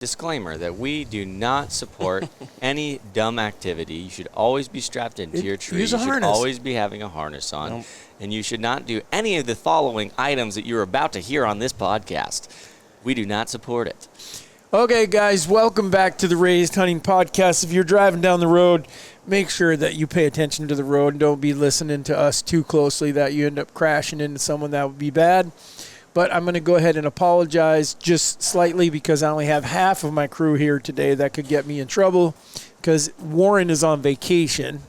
Disclaimer that we do not support any dumb activity. You should always be strapped into your tree. Use a you should harness. always be having a harness on. And you should not do any of the following items that you're about to hear on this podcast. We do not support it. Okay, guys, welcome back to the Raised Hunting Podcast. If you're driving down the road, make sure that you pay attention to the road and don't be listening to us too closely that you end up crashing into someone. That would be bad. But I'm going to go ahead and apologize just slightly because I only have half of my crew here today. That could get me in trouble because Warren is on vacation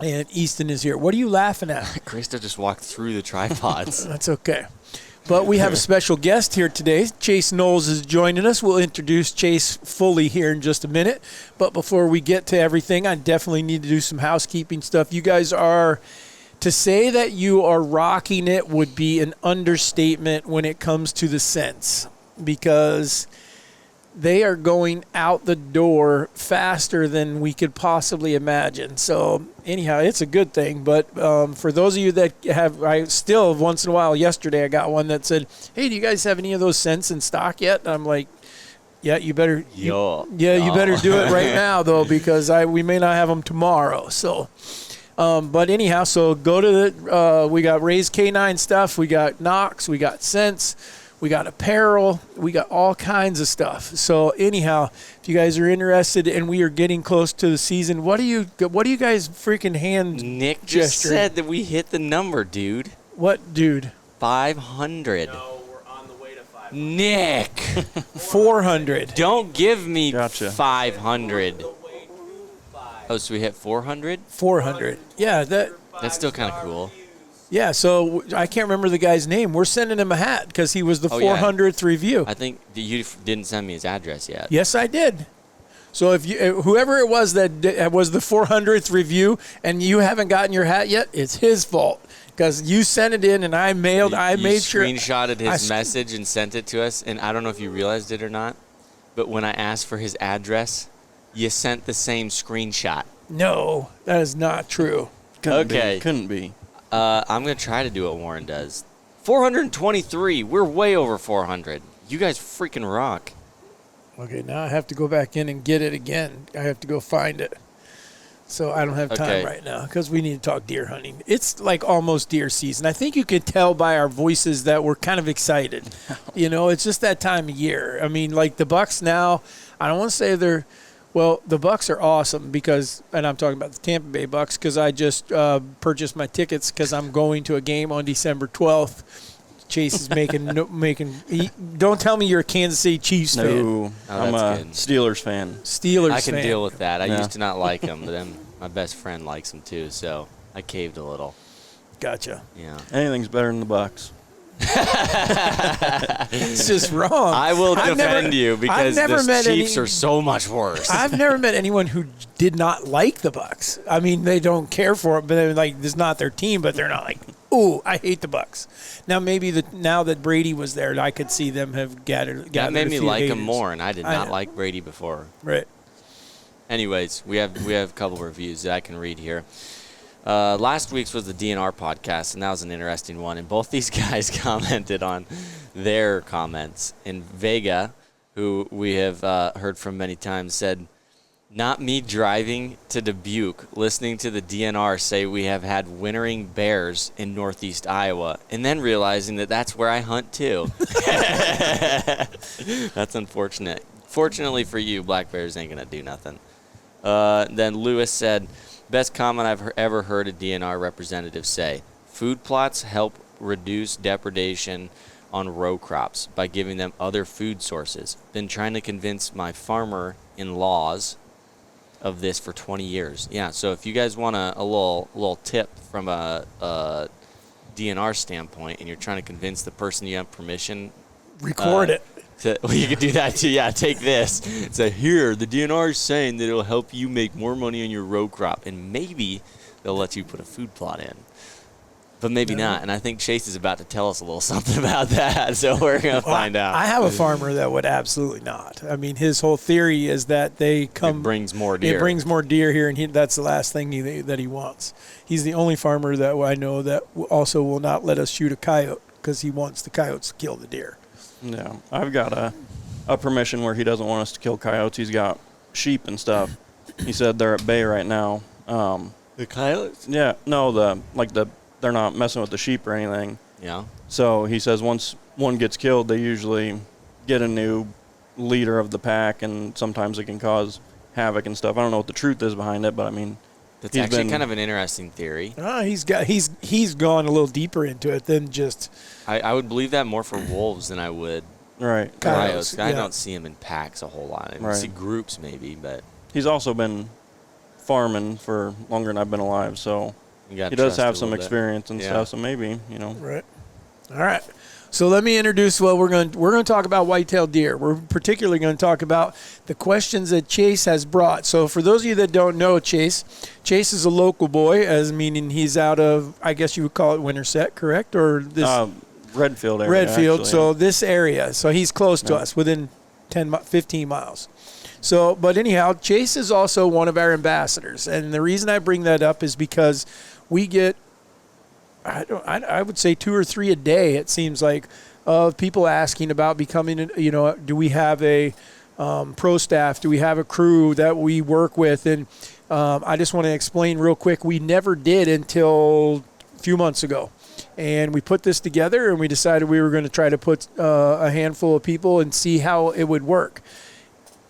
and Easton is here. What are you laughing at? Krista just walked through the tripods. That's okay. But we have a special guest here today. Chase Knowles is joining us. We'll introduce Chase fully here in just a minute. But before we get to everything, I definitely need to do some housekeeping stuff. You guys are... To say that you are rocking it would be an understatement when it comes to the scents because they are going out the door faster than we could possibly imagine. So anyhow, it's a good thing. But for those of you that have, I still once in a while, yesterday I got one that said, hey, do you guys have any of those scents in stock yet? And I'm like, yeah, you better, you better do it right now though because we may not have them tomorrow. So. But anyhow, so go to the, we got Raised K9 stuff, we got Knox, we got scents, we got apparel, we got all kinds of stuff. So anyhow, if you guys are interested and we are getting close to the season, what do you guys freaking hand Nick just said that we hit the number, dude. What, dude? 500. No, we're on the way to 500. Nick. 400. Don't give me Gotcha. 500. Oh, so we hit 400? 400. Yeah, That's still kind of cool. Yeah, so I can't remember the guy's name. We're sending him a hat because he was the 400th review. I think you didn't send me his address yet. Yes, I did. So if you, whoever it was that was the 400th review and you haven't gotten your hat yet, it's his fault because you sent it in and I made sure. You screenshotted his message and sent it to us, and I don't know if you realized it or not, but when I asked for his address, you sent the same screenshot. No, that is not true. Couldn't be. I'm going to try to do what Warren does. 423. We're way over 400. You guys freaking rock. Okay, now I have to go back in and get it again. I have to go find it. So I don't have time right now because we need to talk deer hunting. It's like almost deer season. I think you could tell by our voices that we're kind of excited. You know, it's just that time of year. I mean, like the bucks now, I don't want to say they're... Well, the Bucks are awesome because, and I'm talking about the Tampa Bay Bucks, because I just purchased my tickets because I'm going to a game on December 12th. Chase is making. Don't tell me you're a Kansas City Chiefs fan. No, I'm a Steelers fan. I can deal with that. I used to not like them, but then my best friend likes them too, so I caved a little. Gotcha. Yeah. Anything's better than the Bucks. It's just wrong. I will defend you because the Chiefs are so much worse. I've never met anyone who did not like the Bucks. I mean, they don't care for it, but they're like, it's not their team, but they're not like, ooh, I hate the Bucks. Now, maybe now that Brady was there, I could see them have gathered that made me like haters. him more, and I did not like Brady before. Right. Anyways, we have a couple reviews that I can read here. Last week's was the DNR podcast, and that was an interesting one. And both these guys commented on their comments. And Vega, who we have heard from many times, said, not me driving to Dubuque, listening to the DNR say we have had wintering bears in northeast Iowa, and then realizing that that's where I hunt too. That's unfortunate. Fortunately for you, black bears ain't going to do nothing. Then Lewis said, best comment I've ever heard a DNR representative say. Food plots help reduce depredation on row crops by giving them other food sources. Been trying to convince my farmer-in-laws of this for 20 years. Yeah, so if you guys want a little tip from a DNR standpoint and you're trying to convince the person you have permission... Record it. Well, you could do that too. Yeah, take this. Say, here, the DNR is saying that it'll help you make more money on your row crop, and maybe they'll let you put a food plot in. But maybe not, and I think Chase is about to tell us a little something about that, so we're going to find out. I have a farmer that would absolutely not. I mean, his whole theory is that they come... It brings more deer. It brings more deer here, and that's the last thing that he wants. He's the only farmer that I know that also will not let us shoot a coyote because he wants the coyotes to kill the deer. No, I've got a a permission where he doesn't want us to kill coyotes. He's got sheep and stuff. He said they're at bay right now. The coyotes? Yeah, no, they're not messing with the sheep or anything. Yeah. So he says once one gets killed, they usually get a new leader of the pack, and sometimes it can cause havoc and stuff. I don't know what the truth is behind it, but I mean, that's actually kind of an interesting theory. He's gone a little deeper into it than just. I would believe that more for wolves than I would coyotes. I don't see them in packs a whole lot. I see groups maybe, but he's also been farming for longer than I've been alive, so he does have some experience and stuff. So maybe, Right. All right. So let me introduce. Well, we're going to talk about white-tailed deer. We're particularly going to talk about the questions that Chase has brought. So for those of you that don't know Chase is a local boy, as meaning he's out of, I guess you would call it Winterset, correct? Or this Redfield area. Redfield. Actually, so this area. So he's close to us, within 15 miles. So, but anyhow, Chase is also one of our ambassadors, and the reason I bring that up is because we get. I would say 2 or 3 a day, it seems like, of people asking about becoming, do we have a pro staff? Do we have a crew that we work with? And I just want to explain real quick, we never did until a few months ago. And we put this together, and we decided we were going to try to put a handful of people and see how it would work.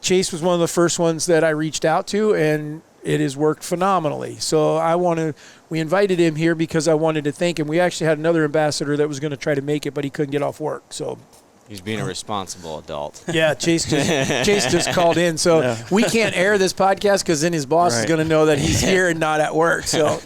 Chase was one of the first ones that I reached out to, and it has worked phenomenally. So we invited him here because I wanted to thank him. We actually had another ambassador that was going to try to make it, but he couldn't get off work. So he's being a responsible adult. Yeah, Chase just called in. So we can't air this podcast because then his boss is going to know that he's here and not at work. So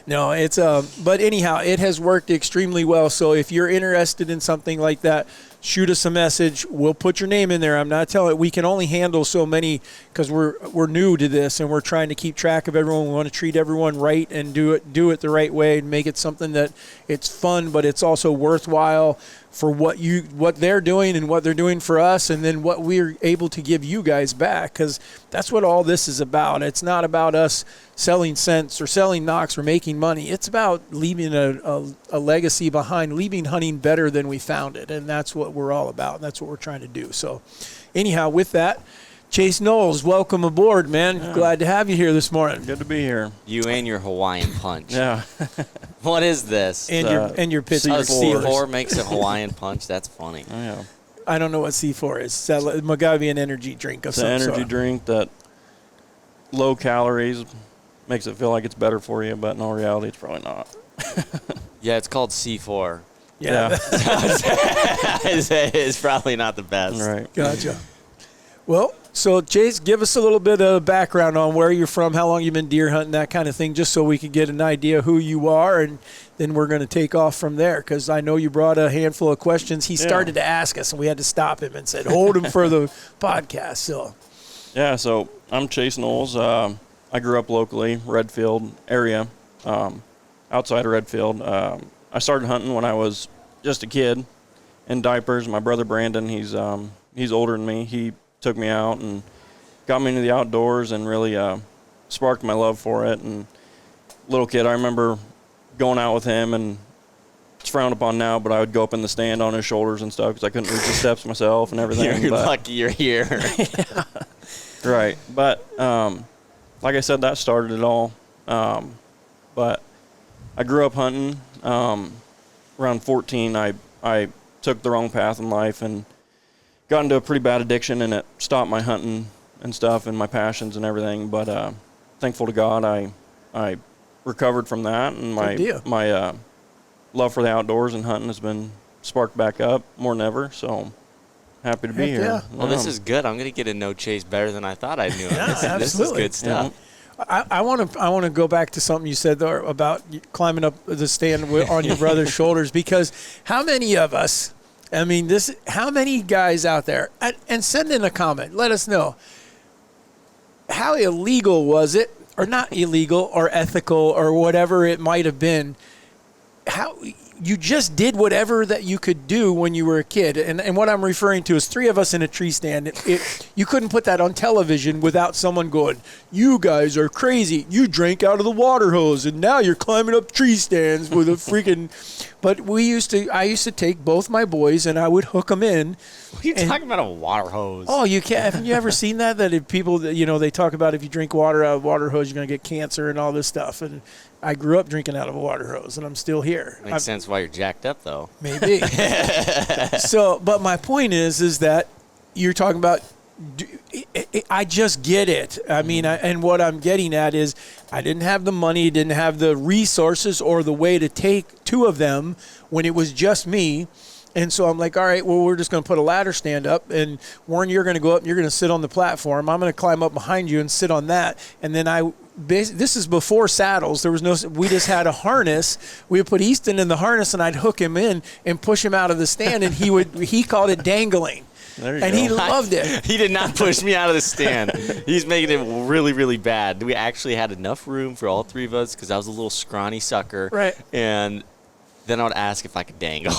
no, it's but anyhow, it has worked extremely well. So if you're interested in something like that, shoot us a message. We'll put your name in there. I'm not telling. We can only handle so many because we're new to this, and we're trying to keep track of everyone. We want to treat everyone right and do it the right way and make it something that it's fun, but it's also worthwhile for what they're doing and what they're doing for us, and then what we're able to give you guys back, because that's what all this is about. It's not about us selling scents or selling knocks or making money. It's about leaving a legacy behind, leaving hunting better than we found it, and that's what we're all about. That's what we're trying to do. So anyhow, with that, Chase Knowles, welcome aboard, man. Yeah. Glad to have you here this morning. Good to be here. You and your Hawaiian punch. Yeah. What is this? And your Pittsburgh C4 makes a Hawaiian punch. That's funny. Oh, yeah. I don't know what C4 is. It gotta be an energy drink of some sort. It's an energy drink that low calories makes it feel like it's better for you, but in all reality, it's probably not. Yeah, it's called C4. Yeah. It's probably not the best. Right. Gotcha. Well, so Chase, give us a little bit of background on where you're from, how long you've been deer hunting, that kind of thing, just so we can get an idea who you are, and then we're going to take off from there, because I know you brought a handful of questions. He started to ask us, and we had to stop him and said, hold him for the podcast. So I'm Chase Knowles. I grew up locally, Redfield area, outside of Redfield. I started hunting when I was just a kid in diapers. My brother Brandon, he's older than me. He took me out and got me into the outdoors and really sparked my love for it. And little kid, I remember going out with him, and it's frowned upon now, but I would go up in the stand on his shoulders and stuff because I couldn't reach the steps myself and everything. You're lucky you're here. Right. But like I said, that started it all. But I grew up hunting. Around 14, I took the wrong path in life and got into a pretty bad addiction, and it stopped my hunting and stuff and my passions and everything. But thankful to God, I recovered from that, and my love for the outdoors and hunting has been sparked back up more than ever. So happy to be here. Yeah. Well, this is good. I'm going to get to know Chase better than I thought I knew him. Yeah, this is good stuff. Yeah. I want to go back to something you said there about climbing up the stand on your brother's shoulders, because how many of us, how many guys out there, and send in a comment, let us know, how illegal was it, or not illegal, or ethical, or whatever it might have been, you just did whatever that you could do when you were a kid. And what I'm referring to is 3 of us in a tree stand. You couldn't put that on television without someone going, "You guys are crazy. You drank out of the water hose and now you're climbing up tree stands with a freaking." But I used to take both my boys and I would hook them in. What are you talking about, a water hose? Oh, you can't. Haven't you ever seen that? That if people, they talk about if you drink water out of a water hose, you're going to get cancer and all this stuff. And I grew up drinking out of a water hose, and I'm still here. Makes sense why you're jacked up, though. Maybe. So, but my point is that you're talking about. I just get it. I mean, and what I'm getting at is I didn't have the money, didn't have the resources or the way to take 2 of them when it was just me. And so I'm like, all right, well, we're just going to put a ladder stand up. And Warren, you're going to go up and you're going to sit on the platform. I'm going to climb up behind you and sit on that. And then this is before saddles. We just had a harness. We would put Easton in the harness and I'd hook him in and push him out of the stand. And he called it dangling. There you go. He loved it. He did not push me out of the stand. He's making it really, really bad. We actually had enough room for all 3 of us because I was a little scrawny sucker. Right. And then I would ask if I could dangle,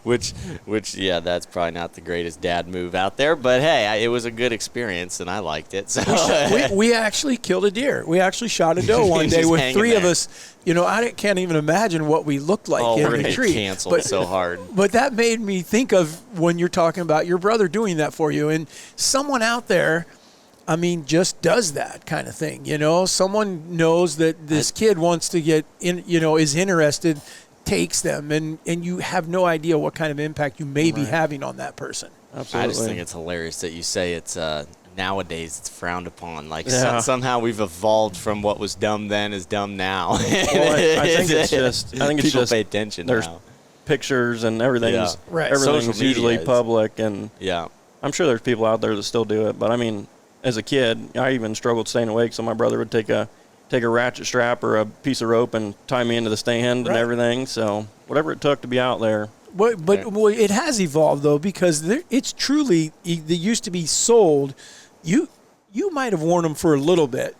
which, yeah, that's probably not the greatest dad move out there. But, hey, it was a good experience, and I liked it. So we actually killed a deer. We actually shot a doe one day with 3 of us. I can't even imagine what we looked like in we're the tree. Canceled so hard. But that made me think of when you're talking about your brother doing that for you. And someone out there, I mean, just does that kind of thing. Someone knows that this kid wants to get in, is interested, takes them, and you have no idea what kind of impact you may be having on that person. Absolutely. I just think it's hilarious that you say it's nowadays it's frowned upon. Like somehow we've evolved from what was dumb then is dumb now. Well, I think it's just people pay attention there's now. Pictures and everything's Right. everything's Social usually media public, and Yeah. I'm sure there's people out there that still do it. But I mean, as a kid, I even struggled staying awake, so my brother would take a ratchet strap or a piece of rope and tie me into the stand and everything. So whatever it took to be out there. But it has evolved, though, because it's truly, they used to be sold. You might have worn them for a little bit,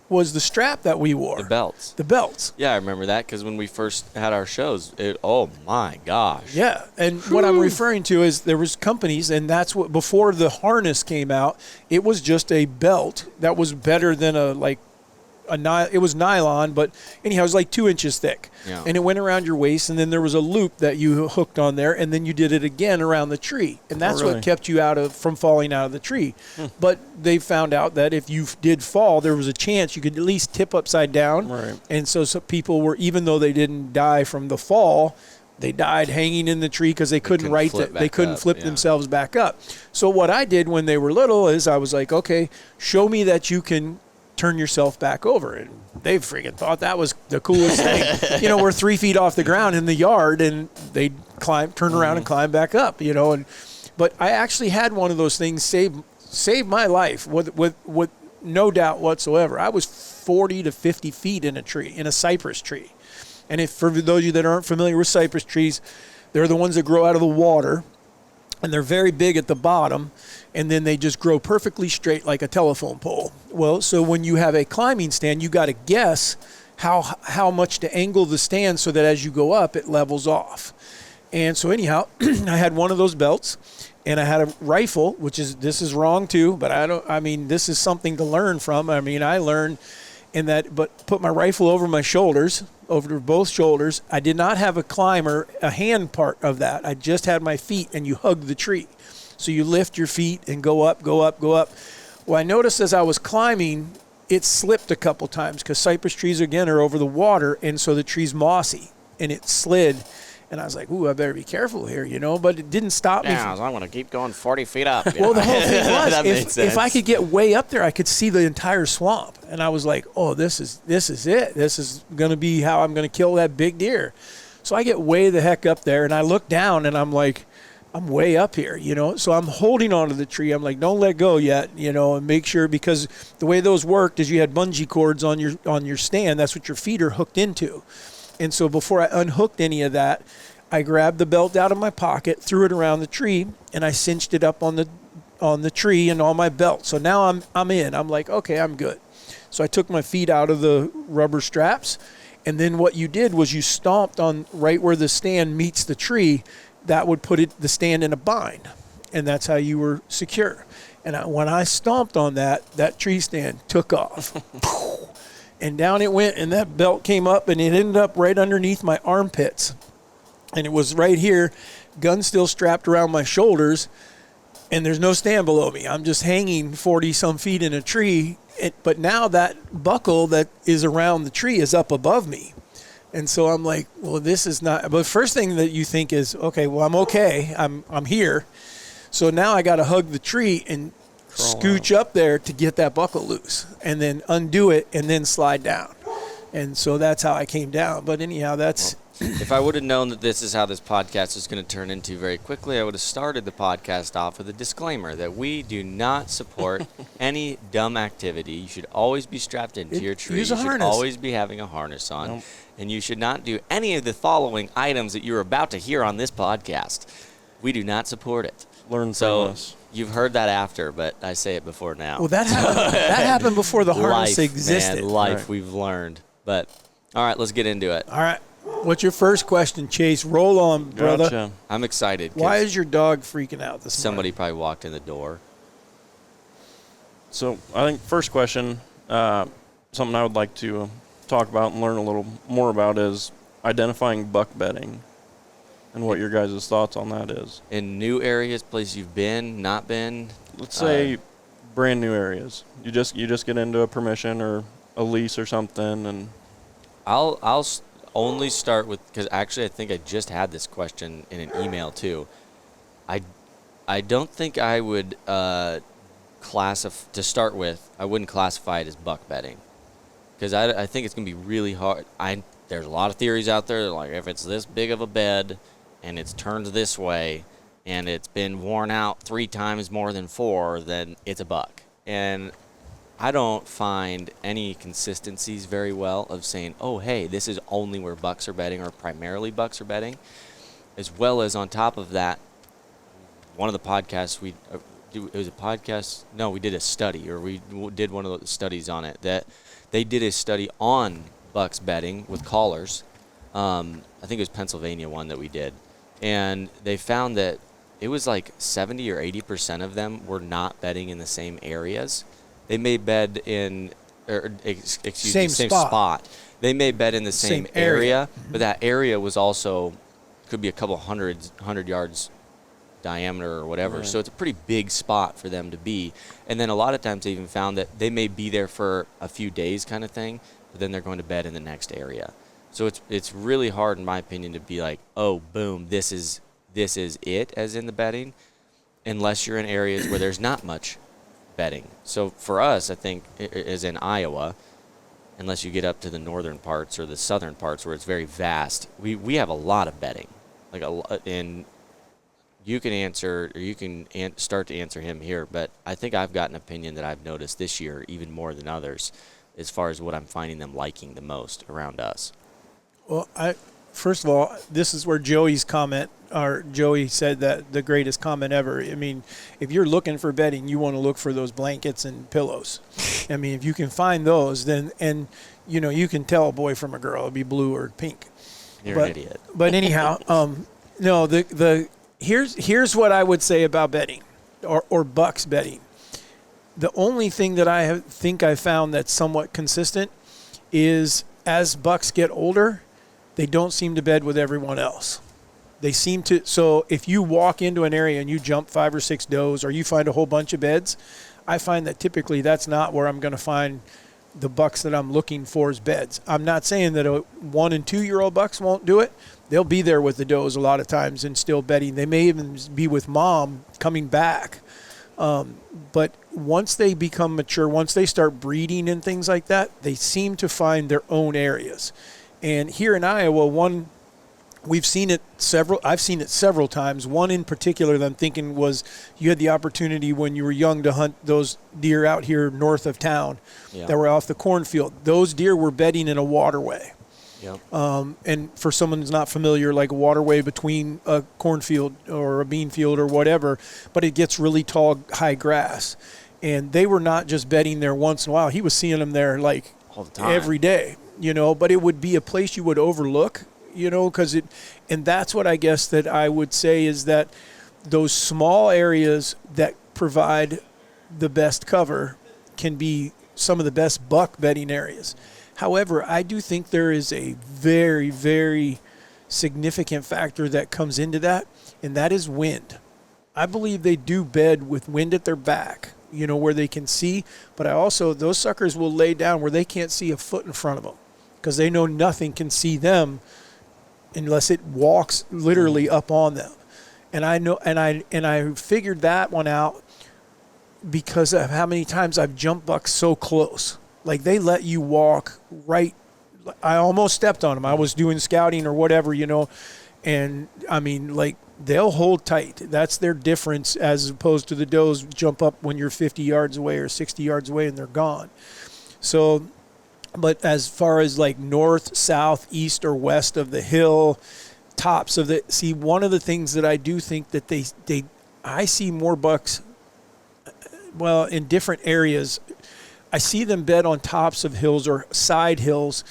was the strap that we wore. The belts. The belts. Yeah, I remember that because when we first had our shows, oh my gosh. Yeah, and what I'm referring to is there was companies, and that's what, before the harness came out, it was just a belt that was better than it was nylon, but anyhow, it was like 2 inches thick. Yeah. And it went around your waist, and then there was a loop that you hooked on there, and then you did it again around the tree. And that's what kept you from falling out of the tree. But they found out that if you did fall, there was a chance you could at least tip upside down. Right. And so people were, even though they didn't die from the fall, they died hanging in the tree because they couldn't flip themselves back up. So what I did when they were little is I was like, okay, show me that you can turn yourself back over. And they freaking thought that was the coolest thing. We're 3 feet off the ground in the yard, and they'd turn around and climb back up, but I actually had one of those things save my life with no doubt whatsoever. I was 40 to 50 feet in a cypress tree. And for those of you that aren't familiar with cypress trees, they're the ones that grow out of the water, and they're very big at the bottom, and then they just grow perfectly straight like a telephone pole. Well, so when you have a climbing stand, you got to guess how much to angle the stand so that as you go up, it levels off. And so anyhow, I had one of those belts, and I had a rifle, this is wrong too, but this is something to learn from. I learned but put my rifle over my shoulders, over both shoulders. I did not have a hand part of that. I just had my feet, and you hug the tree. So you lift your feet and go up, go up, go up. Well, I noticed as I was climbing, it slipped a couple times because cypress trees, again, are over the water, and so the tree's mossy, and it slid. And I was like, ooh, I better be careful here, but it didn't stop me. Yeah, so I'm going to keep going 40 feet up. Well, the whole thing was, if I sense. could get way up there, I could see the entire swamp. And I was like, oh, this is it. This is going to be how I'm going to kill that big deer. So I get way the heck up there, and I look down, and I'm like, I'm way up here, So I'm holding onto the tree. I'm like, don't let go yet, and make sure, because the way those worked is you had bungee cords on your stand. That's what your feet are hooked into. And so before I unhooked any of that, I grabbed the belt out of my pocket, threw it around the tree, and I cinched it up on the tree and on my belt. So now I'm in. I'm like, okay, I'm good. So I took my feet out of the rubber straps, And then what you did was you stomped on right where the stand meets the tree. That would put the stand in a bind, and that's how you were secure. And when I stomped on that tree stand took off. And down it went, and that belt came up, and it ended up right underneath my armpits. And it was right here, gun still strapped around my shoulders, and there's no stand below me. I'm just hanging 40-some feet in a tree, but now that buckle that is around the tree is up above me. And so I'm like, well, this is not – but the first thing that you think is, okay, well, I'm okay. I'm here. So now I got to hug the tree and scooch up there to get that buckle loose and then undo it and then slide down. And so that's how I came down. But anyhow, that's – if I would have known that this is how this podcast was going to turn into very quickly, I would have started the podcast off with a disclaimer that we do not support any dumb activity. You should always be strapped into your tree. Use a harness. You should always be having a harness on. Nope. And you should not do any of the following items that you're about to hear on this podcast. We do not support it. Learn from us. You've heard that after, but I say it before now. Well, that happened before the harness existed. Life, right. We've learned. But, all right, let's get into it. All right. What's your first question, Chase? Roll on, brother. Gotcha. I'm excited. Why is your dog freaking out this somebody morning? probably walked in the door. So I think first question, something I would like to talk about and learn a little more about is identifying buck bedding and what your guys' thoughts on that is. In new areas, places you've been, not been? Let's say brand new areas. You just get into a permission or a lease or something, and I'll only start with, because actually I think I just had this question in an email too. I don't think I would classify, to start with, I wouldn't classify it as buck bedding, because I think it's going to be really hard. There's a lot of theories out there that, like, if it's this big of a bed and it's turned this way and it's been worn out 3 times more than 4, then it's a buck. And I don't find any consistencies very well of saying, oh, hey, this is only where bucks are bedding or primarily bucks are bedding. As well as on top of that, one of the podcasts it was a podcast? No, we did a study, or we did one of the studies on it, that they did a study on bucks bedding with callers. I think it was Pennsylvania one that we did. And they found that it was like 70 or 80% of them were not bedding in the same areas. They may bed in, same spot. They may bed in the same area, but that area was also, could be a couple hundred yards diameter or whatever. Right. So it's a pretty big spot for them to be. And then a lot of times they even found that they may be there for a few days kind of thing, but then they're going to bed in the next area. So it's really hard, in my opinion, to be like, oh, boom, this is it, as in the bedding, unless you're in areas where there's not much bedding. So for us, I think, as in Iowa, unless you get up to the northern parts or the southern parts where it's very vast, we have a lot of bedding. And you can answer, or you can start to answer him here, but I think I've got an opinion that I've noticed this year even more than others as far as what I'm finding them liking the most around us. Well, first of all, this is where Joey's comment, or Joey said that the greatest comment ever. I mean, if you're looking for bedding, you want to look for those blankets and pillows. I mean, if you can find those, then, and you know, you can tell a boy from a girl. It'd be blue or pink. You're an idiot. But anyhow, no, here's what I would say about bedding, or bucks bedding. The only thing that I think I found that's somewhat consistent is as bucks get older, they don't seem to bed with everyone else. They seem to. So if you walk into an area and you jump 5 or 6 does, or you find a whole bunch of beds, I find that typically that's not where I'm going to find the bucks that I'm looking for as beds. I'm not saying that 1 and 2 year old bucks won't do it. They'll be there with the does a lot of times and still bedding. They may even be with mom coming back. But once they become mature, once they start breeding and things like that, they seem to find their own areas. And here in Iowa, I've seen it several times. One in particular that I'm thinking was, you had the opportunity when you were young to hunt those deer out here north of town that were off the cornfield. Those deer were bedding in a waterway. Yep. And for someone who's not familiar, like a waterway between a cornfield or a bean field or whatever, but it gets really tall, high grass. And they were not just bedding there once in a while. He was seeing them there like all the time, every day. but it would be a place you would overlook, and that's what I guess that I would say is that those small areas that provide the best cover can be some of the best buck bedding areas. However, I do think there is a very, very significant factor that comes into that, and that is wind. I believe they do bed with wind at their back, where they can see, but those suckers will lay down where they can't see a foot in front of them because they know nothing can see them unless it walks literally up on them. And I know, and I figured that one out because of how many times I've jumped bucks so close. Like they let you walk right. I almost stepped on them. I was doing scouting or whatever, and I mean, like they'll hold tight. That's their difference as opposed to the does jump up when you're 50 yards away or 60 yards away and they're gone. So, but as far as like north, south, east, or west of the hill, tops of one of the things that I do think that I see more bucks, well, in different areas. I see them bed on tops of hills or side hills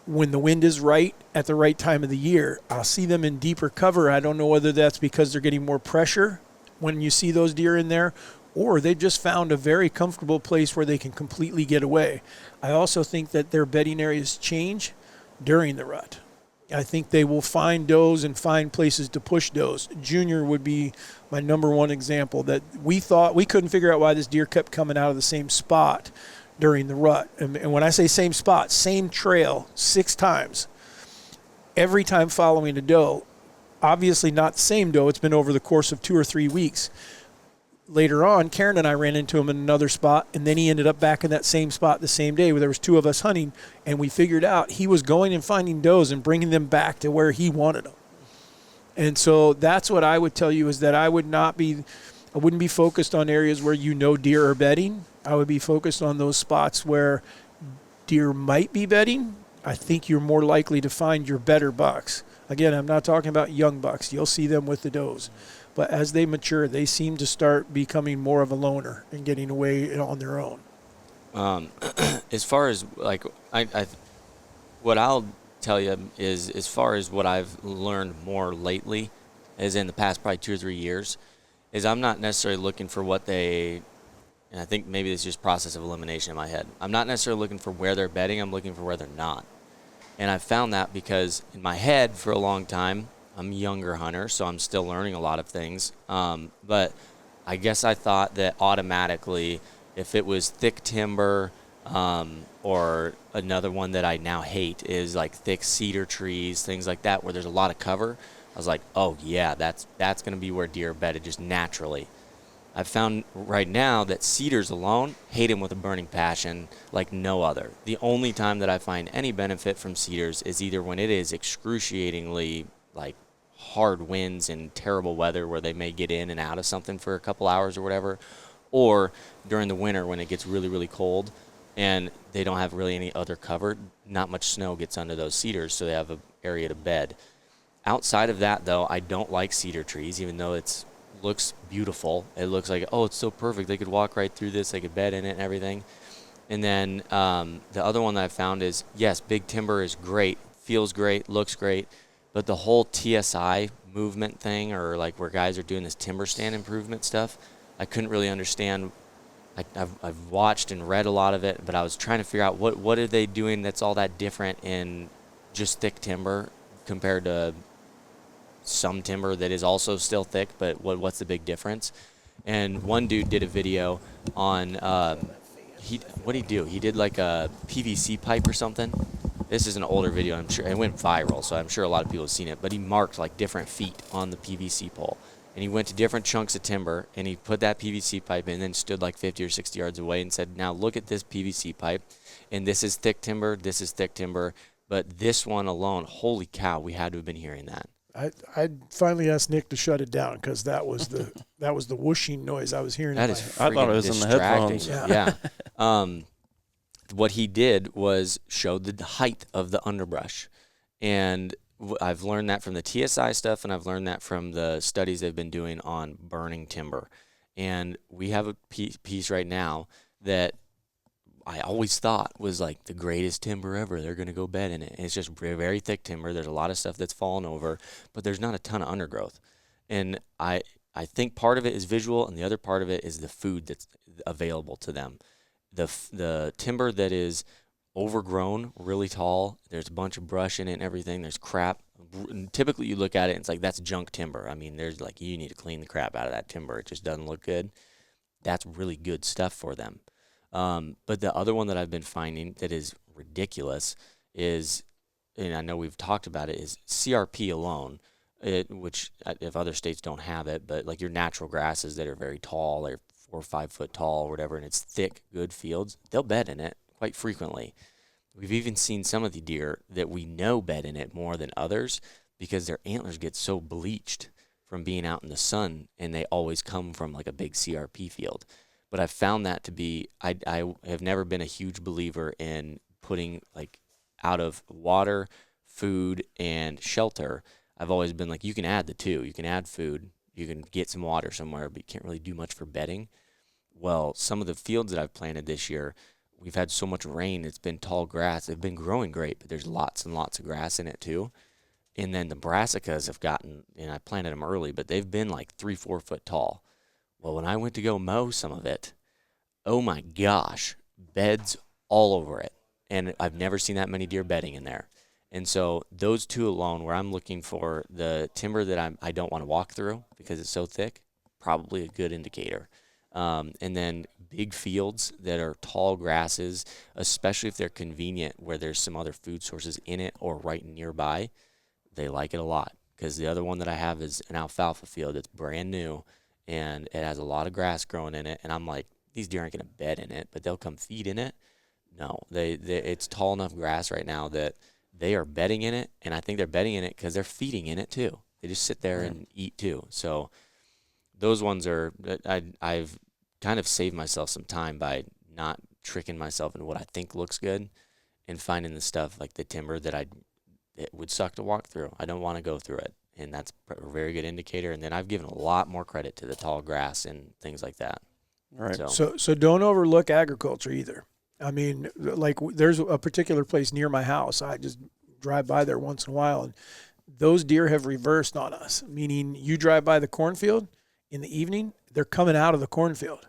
when the wind is right at the right time of the year. I'll see them in deeper cover. I don't know whether that's because they're getting more pressure when you see those deer in there, or they've just found a very comfortable place where they can completely get away. I also think that their bedding areas change during the rut. I think they will find does and find places to push does. Junior would be my number one example that we thought we couldn't figure out why this deer kept coming out of the same spot during the rut. And when I say same spot, same trail 6 times, every time following a doe, obviously not the same doe. It's been over the course of 2 or 3 weeks. Later on, Karen and I ran into him in another spot, and then he ended up back in that same spot the same day where there was 2 of us hunting, and we figured out he was going and finding does and bringing them back to where he wanted them. And so that's what I would tell you is that I wouldn't be focused on areas where deer are bedding. I would be focused on those spots where deer might be bedding. I think you're more likely to find your better bucks. Again, I'm not talking about young bucks. You'll see them with the does. But as they mature, they seem to start becoming more of a loner and getting away on their own. As far as, like, what I'll tell you is as far as what I've learned more lately, as in the past probably 2 or 3 years, is I'm not necessarily looking for and I think maybe it's just process of elimination in my head. I'm not necessarily looking for where they're bedding. I'm looking for where they're not. And I found that because in my head for a long time, I'm a younger hunter, so I'm still learning a lot of things. But I guess I thought that automatically if it was thick timber or another one that I now hate is like thick cedar trees, things like that where there's a lot of cover, I was like, oh, yeah, that's going to be where deer are bedded just naturally. I've found right now that cedars alone, hate them with a burning passion like no other. The only time that I find any benefit from cedars is either when it is excruciatingly like hard winds and terrible weather where they may get in and out of something for a couple hours or whatever, or during the winter when it gets really, really cold and they don't have really any other cover. Not much snow gets under those cedars, so they have an area to bed. Outside of that, though, I don't like cedar trees, even though it looks beautiful. It looks like, oh, it's so perfect. They could walk right through this. They could bed in it and everything. And then the other one that I found is, yes, big timber is great, feels great, looks great, but the whole TSI movement thing, or like where guys are doing this timber stand improvement stuff, I couldn't really understand. I've watched and read a lot of it, but I was trying to figure out what are they doing that's all that different in just thick timber compared to some timber that is also still thick, but what's the big difference? And one dude did a video on what'd he do? He did like a PVC pipe or something. This is an older video, I'm sure. It went viral, so I'm sure a lot of people have seen it. But he marked like different feet on the PVC pole. And he went to different chunks of timber, and he put that PVC pipe in and then stood like 50 or 60 yards away and said, now look at this PVC pipe. And this is thick timber, this is thick timber. But this one alone, holy cow, we had to have been hearing that. I finally asked Nick to shut it down because that was the whooshing noise I was hearing. That is I thought it was in the headphones. Yeah. What he did was showed the height of the underbrush. And I've learned that from the TSI stuff, and I've learned that from the studies they've been doing on burning timber. And we have a piece right now that I always thought was like the greatest timber ever. They're going to go bed in it. And it's just very, very thick timber. There's a lot of stuff that's fallen over, but there's not a ton of undergrowth. And I think part of it is visual, and the other part of it is the food that's available to them. The timber that is overgrown, really tall, there's a bunch of brush in it and everything, there's crap. And typically you look at it and it's like, that's junk timber. I mean, there's like, you need to clean the crap out of that timber. It just doesn't look good. That's really good stuff for them. But the other one that I've been finding that is ridiculous is, and I know we've talked about it, is CRP alone, which if other states don't have it, but like your natural grasses that are very tall, they're 4 or 5 foot tall or whatever, and it's thick, good fields, they'll bed in it quite frequently. We've even seen some of the deer that we know bed in it more than others because their antlers get so bleached from being out in the sun, and they always come from like a big CRP field. But I've found that to be, I have never been a huge believer in putting like out of water, food, and shelter. I've always been like, you can add the two. You can add food, you can get some water somewhere, but you can't really do much for bedding. Well, some of the fields that I've planted this year, we've had so much rain, it's been tall grass. They've been growing great, but there's lots and lots of grass in it too. And then the brassicas have gotten, and I planted them early, but they've been like 3-4 foot tall. Well, when I went to go mow some of it, oh my gosh, beds all over it. And I've never seen that many deer bedding in there. And so those two alone, where I'm looking for the timber that I don't want to walk through because it's so thick, probably a good indicator. And then big fields that are tall grasses, especially if they're convenient where there's some other food sources in it or right nearby, they like it a lot. Because the other one that I have is an alfalfa field that's brand new, and it has a lot of grass growing in it. And I'm like, these deer aren't going to bed in it, but they'll come feed in it. No, it's tall enough grass right now that they are bedding in it, and I think they're bedding in it because they're feeding in it too. They just sit there and eat too. So those ones are, I've kind of saved myself some time by not tricking myself into what I think looks good and finding the stuff like the timber that it would suck to walk through. I don't want to go through it, and that's a very good indicator. And then I've given a lot more credit to the tall grass and things like that. Right. So don't overlook agriculture either. I mean, like there's a particular place near my house. I just drive by there once in a while, and those deer have reversed on us, meaning you drive by the cornfield in the evening, they're coming out of the cornfield.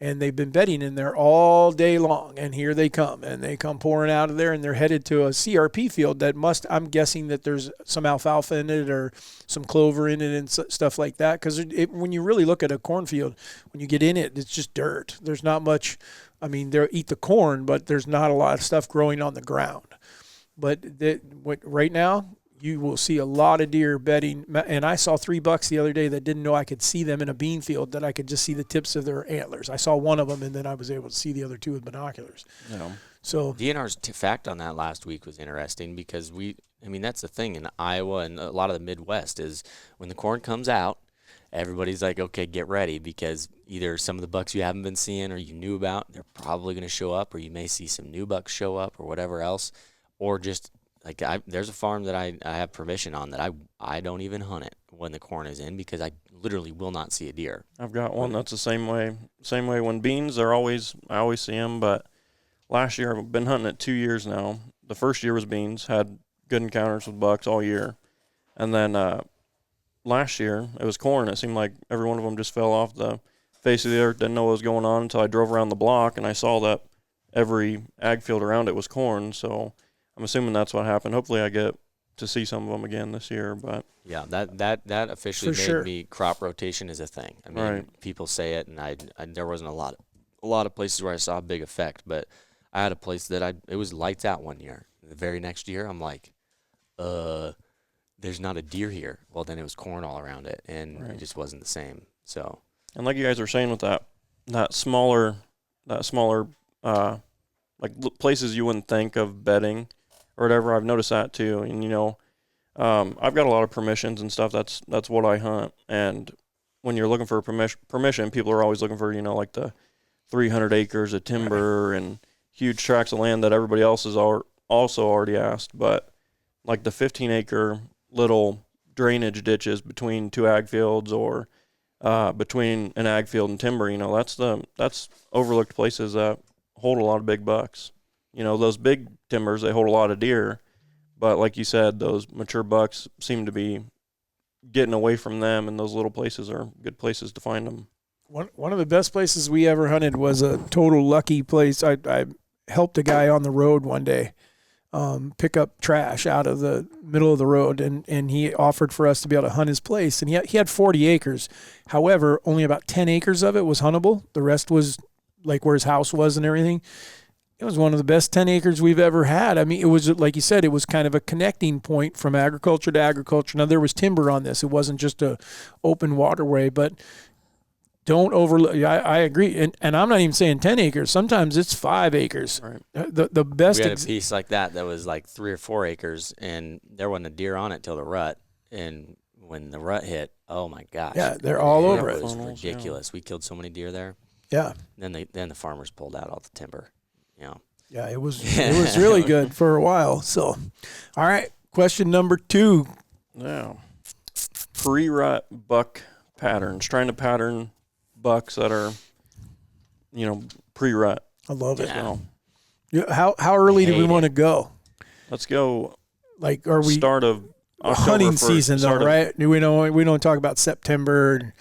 And they've been bedding in there all day long, and here they come, and they come pouring out of there, and they're headed to a CRP field that I'm guessing that there's some alfalfa in it or some clover in it and stuff like that, because when you really look at a cornfield, when you get in it, it's just dirt. There's not much, I mean, they'll eat the corn, but there's not a lot of stuff growing on the ground. But right now, you will see a lot of deer bedding, and I saw 3 bucks the other day that didn't know I could see them in a bean field, that I could just see the tips of their antlers. I saw one of them, and then I was able to see the other 2 with binoculars. Yeah. So DNR's fact on that last week was interesting because that's the thing in Iowa and a lot of the Midwest is when the corn comes out, everybody's like, okay, get ready, because either some of the bucks you haven't been seeing or you knew about, they're probably going to show up, or you may see some new bucks show up or whatever else, or just like there's a farm that I have permission on that I don't even hunt it when the corn is in because I literally will not see a deer. I've got one that's the same way. Same way when beans, I always see them. But last year, I've been hunting it 2 years now. The first year was beans, had good encounters with bucks all year. And then last year, it was corn. It seemed like every one of them just fell off the face of the earth, didn't know what was going on until I drove around the block and I saw that every ag field around it was corn. So I'm assuming that's what happened. Hopefully I get to see some of them again this year. But yeah, that officially made me crop rotation is a thing. I mean, people say it, and I there wasn't a lot of places where I saw a big effect, but I had a place that it was lights out one year. The very next year, I'm like, there's not a deer here. Well, then it was corn all around it, and it just wasn't the same. So, and like you guys were saying with that smaller like places you wouldn't think of bedding or whatever, I've noticed that too. And I've got a lot of permissions and stuff. That's what I hunt. And when you're looking for permission, people are always looking for like the 300 acres of timber and huge tracts of land that everybody else has also already asked. But like the 15-acre little drainage ditches between 2 ag fields or between an ag field and timber, that's overlooked places that hold a lot of big bucks. You know, those big timbers, they hold a lot of deer, but like you said, those mature bucks seem to be getting away from them, and those little places are good places to find them. One of the best places we ever hunted was a total lucky place. I helped a guy on the road one day pick up trash out of the middle of the road, and he offered for us to be able to hunt his place. And he had 40 acres. However, only about 10 acres of it was huntable. The rest was like where his house was and everything. It was one of the best 10 acres we've ever had. I mean, it was, like you said, it was kind of a connecting point from agriculture to agriculture. Now, there was timber on this. It wasn't just a open waterway, but don't overlook. I agree. And I'm not even saying 10 acres. Sometimes it's 5 acres. Right. The best. We had a piece like that was like 3 or 4 acres, and there wasn't a deer on it till the rut. And when the rut hit, oh my gosh. Yeah, they're all over it. it. Was ridiculous. We killed so many deer there. Yeah. Then the farmers pulled out all the timber. You know. Yeah, it was really good for a while. So, all right, question number 2. Yeah. Pre-rut buck patterns. Trying to pattern bucks that are, you know, pre-rut. I love it. Yeah. Yeah, how early do we want to go? Let's go. Like, are we start of October hunting 1st, season though, right? We don't talk about September.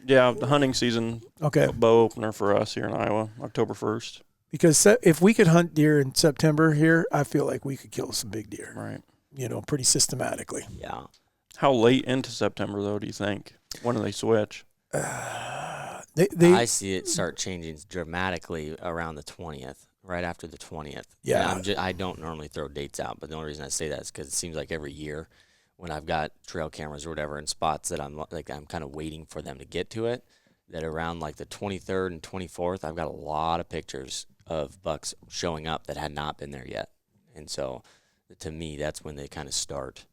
Yeah, the hunting season. Okay. Bow opener for us here in Iowa, October 1st. Because if we could hunt deer in September here, I feel like we could kill some big deer. Right. You know, pretty systematically. Yeah. How late into September though do you think? When do they switch? I see it start changing dramatically around the 20th, right after the 20th. Yeah. I don't normally throw dates out, but the only reason I say that is because it seems like every year when I've got trail cameras or whatever in spots that I'm kind of waiting for them to get to it, that around like the 23rd and 24th, I've got a lot of pictures of bucks showing up that had not been there yet. And so to me, that's when they kind of start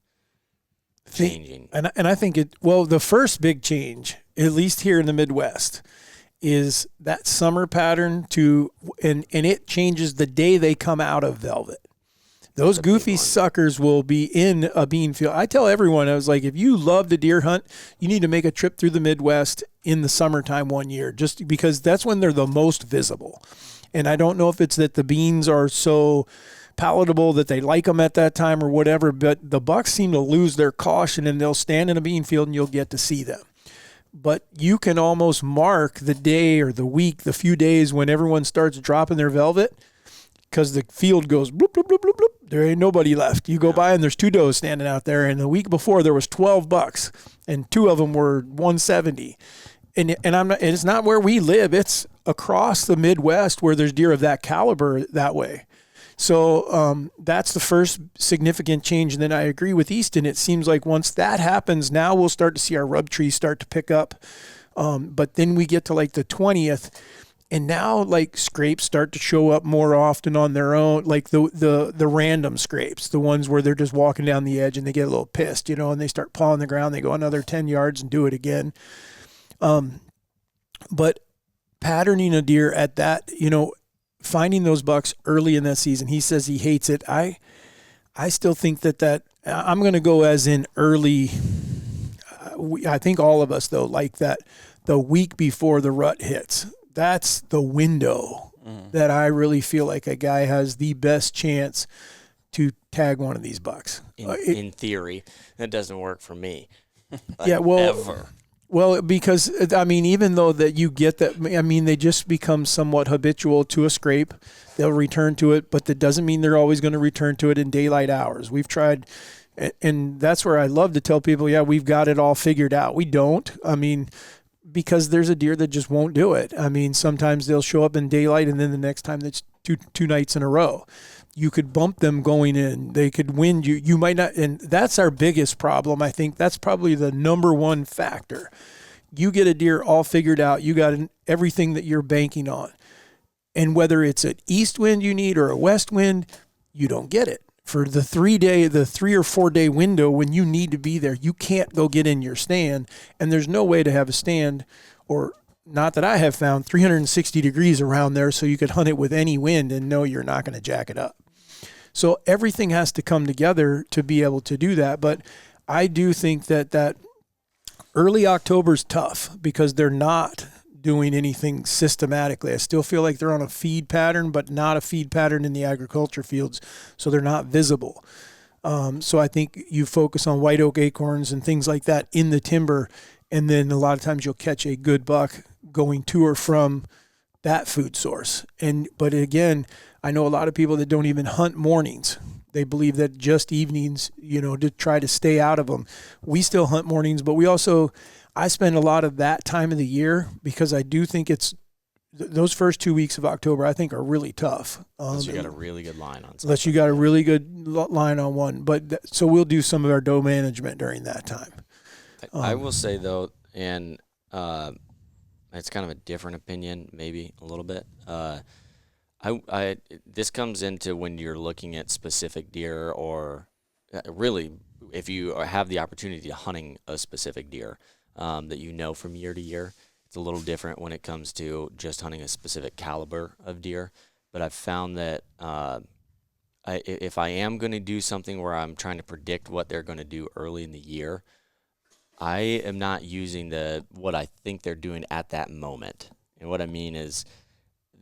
changing. And I think the first big change, at least here in the Midwest, is that summer pattern and it changes the day they come out of velvet. Those goofy suckers will be in a bean field. I tell everyone, I was like, if you love to deer hunt, you need to make a trip through the Midwest in the summertime one year, just because that's when they're the most visible. And I don't know if it's that the beans are so palatable that they like them at that time or whatever, but the bucks seem to lose their caution and they'll stand in a bean field and you'll get to see them. But you can almost mark the day or the week, the few days when everyone starts dropping their velvet, because the field goes bloop, bloop, bloop, bloop, bloop. There ain't nobody left. You go by and there's 2 does standing out there, and the week before there was 12 bucks and 2 of them were 170. And it's not where we live. It's across the Midwest where there's deer of that caliber that way. So that's the first significant change. And then I agree with Easton. It seems like once that happens, now we'll start to see our rub trees start to pick up. But then we get to like the 20th, and now like scrapes start to show up more often on their own, like the random scrapes, the ones where they're just walking down the edge and they get a little pissed, you know, and they start pawing the ground. They go another 10 yards and do it again. But patterning a deer at that, you know, finding those bucks early in that season, he says he hates it. I still think that I'm going to go as in early. I think all of us though, like that the week before the rut hits, that's the window that I really feel like a guy has the best chance to tag one of these bucks. In theory, that doesn't work for me. Yeah, well, ever. Well, because, I mean, even though that you get that, I mean, they just become somewhat habitual to a scrape. They'll return to it, but that doesn't mean they're always going to return to it in daylight hours. We've tried, and that's where I love to tell people, yeah, we've got it all figured out. We don't. I mean, because there's a deer that just won't do it. I mean, sometimes they'll show up in daylight, and then the next time that's two nights in a row. You could bump them going in. They could wind you. You might not, and that's our biggest problem. I think that's probably the number one factor. You get a deer all figured out. You got everything that you're banking on. And whether it's an east wind you need or a west wind, you don't get it. For the 3 or 4 day window when you need to be there, you can't go get in your stand. And there's no way to have a stand, or not that I have found, 360 degrees around there so you could hunt it with any wind and know you're not going to jack it up. So everything has to come together to be able to do that. But I do think that early October is tough because they're not doing anything systematically. I still feel like they're on a feed pattern, but not a feed pattern in the agriculture fields, so they're not visible. So I think you focus on white oak acorns and things like that in the timber, and then a lot of times you'll catch a good buck going to or from that food source. But again, I know a lot of people that don't even hunt mornings. They believe that just evenings, to try to stay out of them. We still hunt mornings, but I spend a lot of that time of the year because I do think those first 2 weeks of October, I think, are really tough. Unless you got a really good line on something. Unless you got a really good line on one. So we'll do some of our doe management during that time. I will say, though, and it's kind of a different opinion, maybe a little bit. This comes into when you're looking at specific deer, or really if you have the opportunity to hunting a specific deer that from year to year. It's a little different when it comes to just hunting a specific caliber of deer. But I've found that if I am going to do something where I'm trying to predict what they're going to do early in the year, I am not using what I think they're doing at that moment. And what I mean is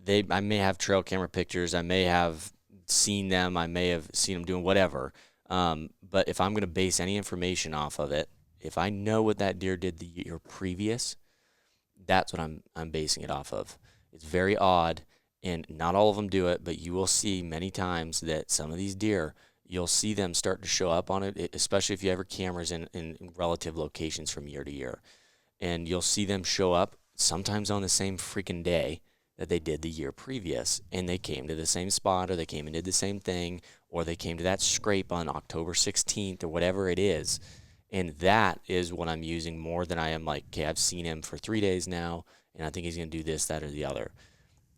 I may have trail camera pictures. I may have seen them. I may have seen them doing whatever. But if I'm going to base any information off of it, if I know what that deer did the year previous, that's what I'm basing it off of. It's very odd, and not all of them do it, but you will see many times that some of these deer, you'll see them start to show up on it, especially if you have cameras in relative locations from year to year. And you'll see them show up sometimes on the same freaking day that they did the year previous, and they came to the same spot, or they came and did the same thing, or they came to that scrape on October 16th or whatever it is. And that is what I'm using more than I am like, okay, I've seen him for 3 days now, and I think he's going to do this, that, or the other.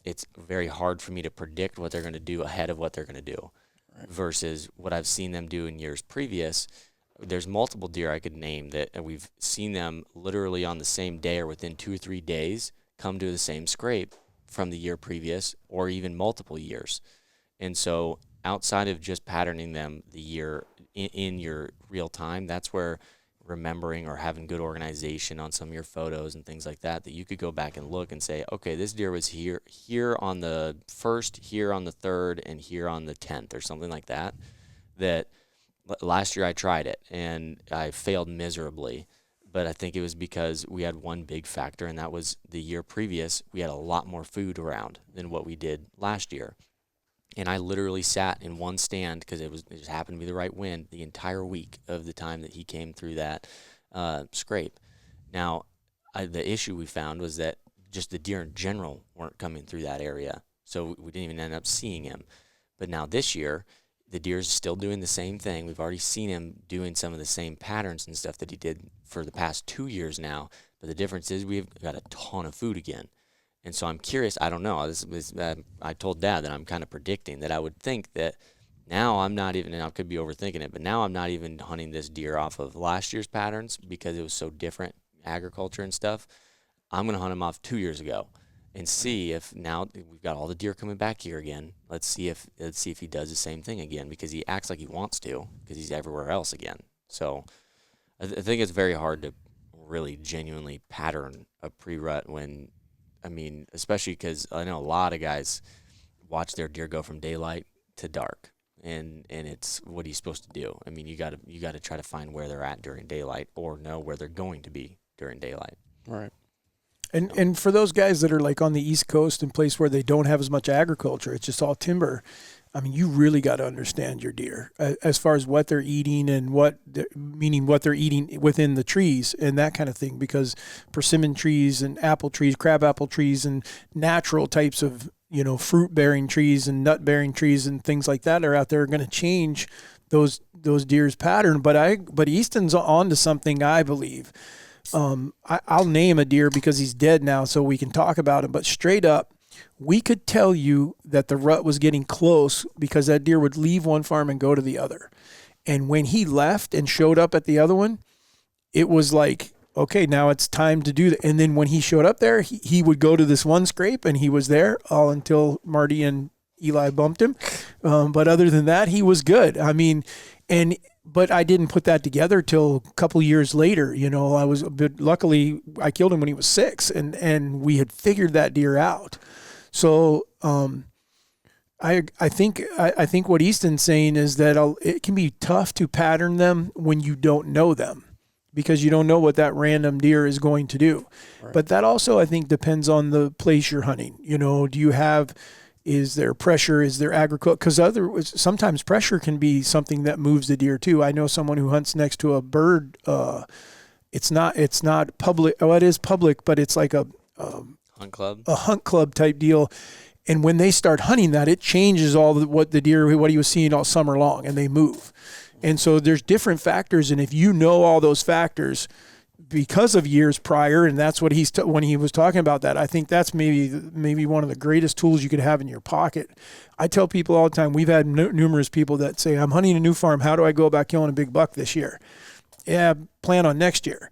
It's very hard for me to predict what they're going to do ahead of what they're going to do. Right. Versus what I've seen them do in years previous. There's multiple deer I could name that we've seen them literally on the same day or within 2 or 3 days come to the same scrape from the year previous, or even multiple years. And so outside of just patterning them the year in your real time, that's where remembering or having good organization on some of your photos and things like that you could go back and look and say, okay, this deer was here on the 1st, here on the 3rd, and here on the 10th, or something like that. That last year I tried it and I failed miserably. But I think it was because we had one big factor, and that was the year previous, we had a lot more food around than what we did last year. And I literally sat in one stand because it just happened to be the right wind the entire week of the time that he came through that scrape. Now, the issue we found was that just the deer in general weren't coming through that area, so we didn't even end up seeing him. But now this year, the deer's still doing the same thing. We've already seen him doing some of the same patterns and stuff that he did for the past 2 years now. But the difference is we've got a ton of food again. And so I'm curious. I don't know. I told Dad that I'm kind of predicting that I would think that now I'm not even, and I could be overthinking it, but now I'm not even hunting this deer off of last year's patterns because it was so different, agriculture and stuff. I'm going to hunt him off 2 years ago and see if now we've got all the deer coming back here again. Let's see if he does the same thing again, because he acts like he wants to because he's everywhere else again. So I think it's very hard to really genuinely pattern a pre-rut when, especially because I know a lot of guys watch their deer go from daylight to dark, and it's what he's supposed to do. You got to try to find where they're at during daylight, or know where they're going to be during daylight. Right. And for those guys that are like on the East Coast and place where they don't have as much agriculture, it's just all timber. You really got to understand your deer as far as what they're eating and what they're eating within the trees and that kind of thing, because persimmon trees and apple trees, crabapple trees, and natural types of, fruit-bearing trees and nut-bearing trees and things like that are out there, are going to change those deer's pattern. But Easton's on to something, I believe. I'll name a deer because he's dead now, so we can talk about him. But straight up, we could tell you that the rut was getting close because that deer would leave one farm and go to the other. And when he left and showed up at the other one, it was like, okay, now it's time to do that. And then when he showed up there, he would go to this one scrape, and he was there all until Marty and Eli bumped him. But other than that, he was good. And But I didn't put that together till a couple years later. Luckily I killed him when he was 6, and we had figured that deer out. So I think what Easton's saying is that it can be tough to pattern them when you don't know them, because you don't know what that random deer is going to do. Right. But that also, I think, depends on the place you're hunting. Is there pressure? Is there agriculture? Because sometimes pressure can be something that moves the deer too. I know someone who hunts next to a bird. It's not public. Oh, it is public, but it's like a hunt club type deal. And when they start hunting that, it changes what he was seeing all summer long, and they move. And so there's different factors, and if you know all those factors because of years prior, and that's what when he was talking about that, I think that's maybe one of the greatest tools you could have in your pocket. I tell people all the time, we've had numerous people that say, I'm hunting a new farm. How do I go about killing a big buck this year? Yeah, plan on next year.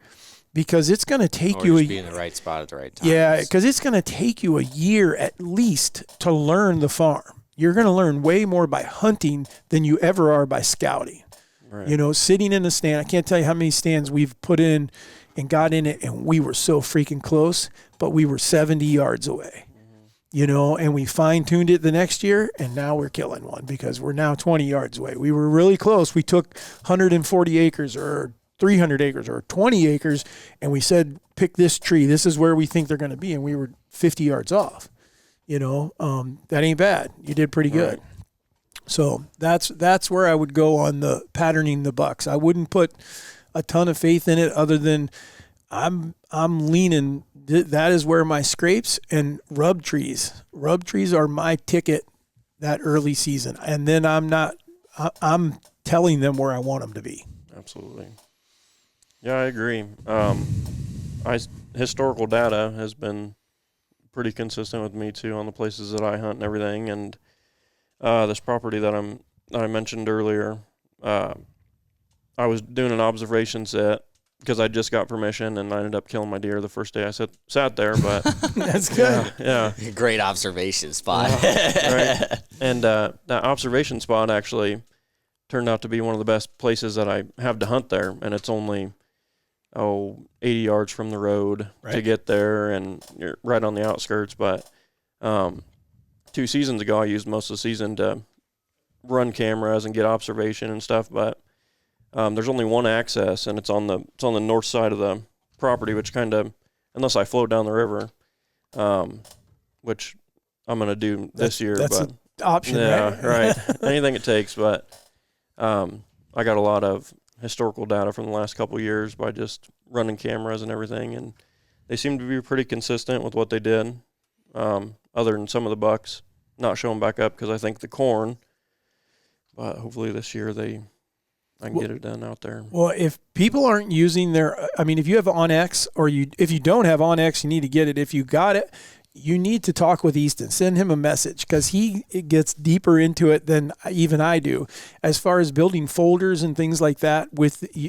Because it's going to take you be in the right spot at the right time. Yeah, because it's going to take you a year at least to learn the farm. You're going to learn way more by hunting than you ever are by scouting. Right. Sitting in a stand, I can't tell you how many stands we've put in and got in it, and we were so freaking close, but we were 70 yards away. Mm-hmm. And we fine-tuned it the next year, and now we're killing one because we're now 20 yards away. We were really close. We took 140 acres or 300 acres or 20 acres, and we said, pick this tree. This is where we think they're going to be, and we were 50 yards off. That ain't bad. You did pretty good. Right. So that's where I would go on the patterning the bucks. I wouldn't put a ton of faith in it, other than I'm leaning. That is where my scrapes and rub trees are my ticket that early season, and then I'm telling them where I want them to be. Absolutely. Yeah, I agree. Historical data has been pretty consistent with me too on the places that I hunt and everything. And this property that I mentioned earlier, I was doing an observation set because I just got permission, and I ended up killing my deer the first day I sat there. But that's good. Yeah. Great observation spot. Right. And that observation spot actually turned out to be one of the best places that I have to hunt there, and it's only 80 yards from the road to get there, and you're right on the outskirts. But 2 seasons ago, I used most of the season to run cameras and get observation and stuff, but there's only one access, and it's on the north side of the property, which kind of, unless I float down the river, which I'm going to do this year. That's an option, right? Anything it takes, but I got a lot of historical data from the last couple of years by just running cameras and everything, and they seem to be pretty consistent with what they did, other than some of the bucks not showing back up because I think the corn, but hopefully this year I can get it done out there. Well, if people aren't using if you have OnX, or if you don't have OnX, you need to get it. If you got it, you need to talk with Easton. Send him a message, because he gets deeper into it than even I do, as far as building folders and things like that.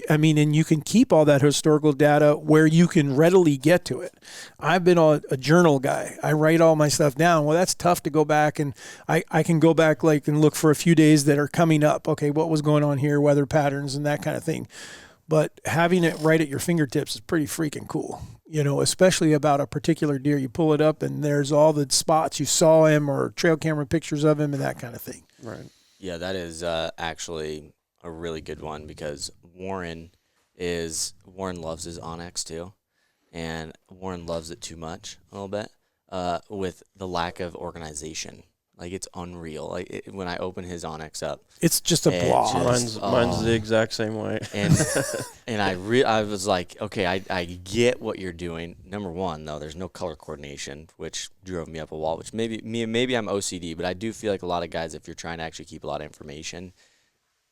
And you can keep all that historical data where you can readily get to it. I've been a journal guy. I write all my stuff down. Well, that's tough to go back, and I can go back and look for a few days that are coming up. Okay, what was going on here, weather patterns and that kind of thing. But having it right at your fingertips is pretty freaking cool, especially about a particular deer. You pull it up and there's all the spots you saw him, or trail camera pictures of him and that kind of thing. Right. Yeah, that is actually a really good one, because Warren loves his OnX too, and Warren loves it too much a little bit with the lack of organization. Like, it's unreal. When I open his OnX up, it's just a blob. Mine's the exact same way. And I was like, okay, I get what you're doing. Number one, though, there's no color coordination, which drove me up a wall. Which maybe I'm OCD, but I do feel like a lot of guys, if you're trying to actually keep a lot of information,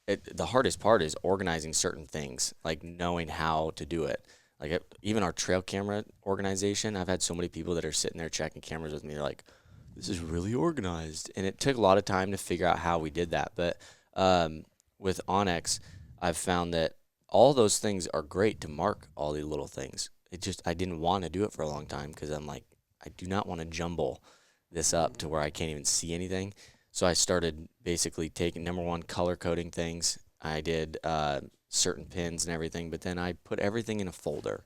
the hardest part is organizing certain things, like knowing how to do it. Like, even our trail camera organization, I've had so many people that are sitting there checking cameras with me. They're like, this is really organized. And it took a lot of time to figure out how we did that. But with OnX, I've found that all those things are great to mark all the little things. I didn't want to do it for a long time, because I'm like, I do not want to jumble this up to where I can't even see anything. So I started basically taking, number one, color coding things, I did certain pins and everything, but then I put everything in a folder.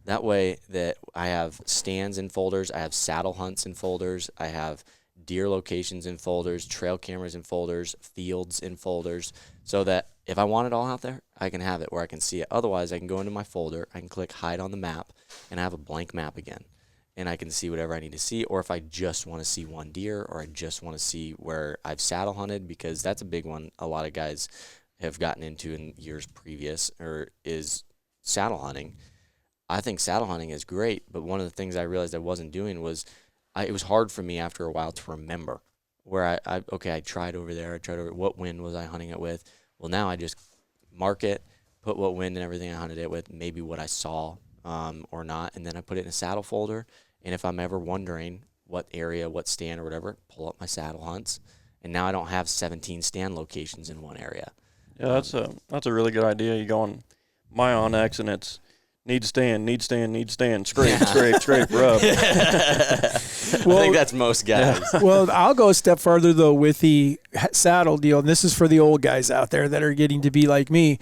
That way that I have stands in folders, I have saddle hunts in folders, I have deer locations in folders, trail cameras in folders, fields in folders, so that if I want it all out there, I can have it where I can see it. Otherwise, I can go into my folder, I can click hide on the map, and I have a blank map again. And I can see whatever I need to see, or if I just want to see one deer, or I just want to see where I've saddle hunted, because that's a big one a lot of guys have gotten into in years previous, or is saddle hunting. I think saddle hunting is great, but one of the things I realized I wasn't doing was it was hard for me after a while to remember where I tried over there, what wind was I hunting it with? Well, now I just mark it, put what wind and everything I hunted it with, maybe what I saw or not, and then I put it in a saddle folder. And if I'm ever wondering what area, what stand or whatever, pull up my saddle hunts. And now I don't have 17 stand locations in one area. Yeah, that's a really good idea. You go on my Onyx and it's need stand, scrape, rub. I think that's most guys. Yeah. Well, I'll go a step farther, though, with the saddle deal. And this is for the old guys out there that are getting to be like me.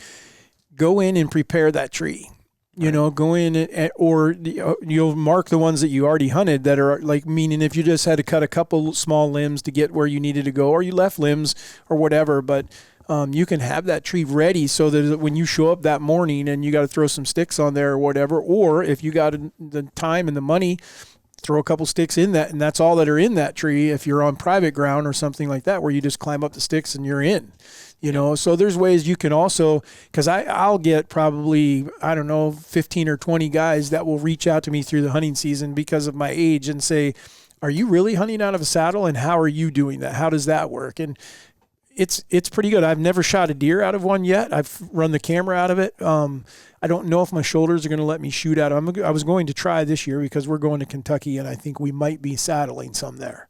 Go in and prepare that tree. You know, go in or you'll mark the ones that you already hunted that are like, meaning if you just had to cut a couple small limbs to get where you needed to go, or you left limbs or whatever, but you can have that tree ready so that when you show up that morning and you got to throw some sticks on there or whatever, or if you got the time and the money, throw a couple sticks in that, and that's all that are in that tree. If you're on private ground or something like that, where you just climb up the sticks and you're in. You know, so there's ways you can also, because I'll get probably, 15 or 20 guys that will reach out to me through the hunting season because of my age and say, are you really hunting out of a saddle, and how are you doing that? How does that work? And it's pretty good. I've never shot a deer out of one yet. I've run the camera out of it. I don't know if my shoulders are going to let me shoot out. I was going to try this year because we're going to Kentucky, and I think we might be saddling some there.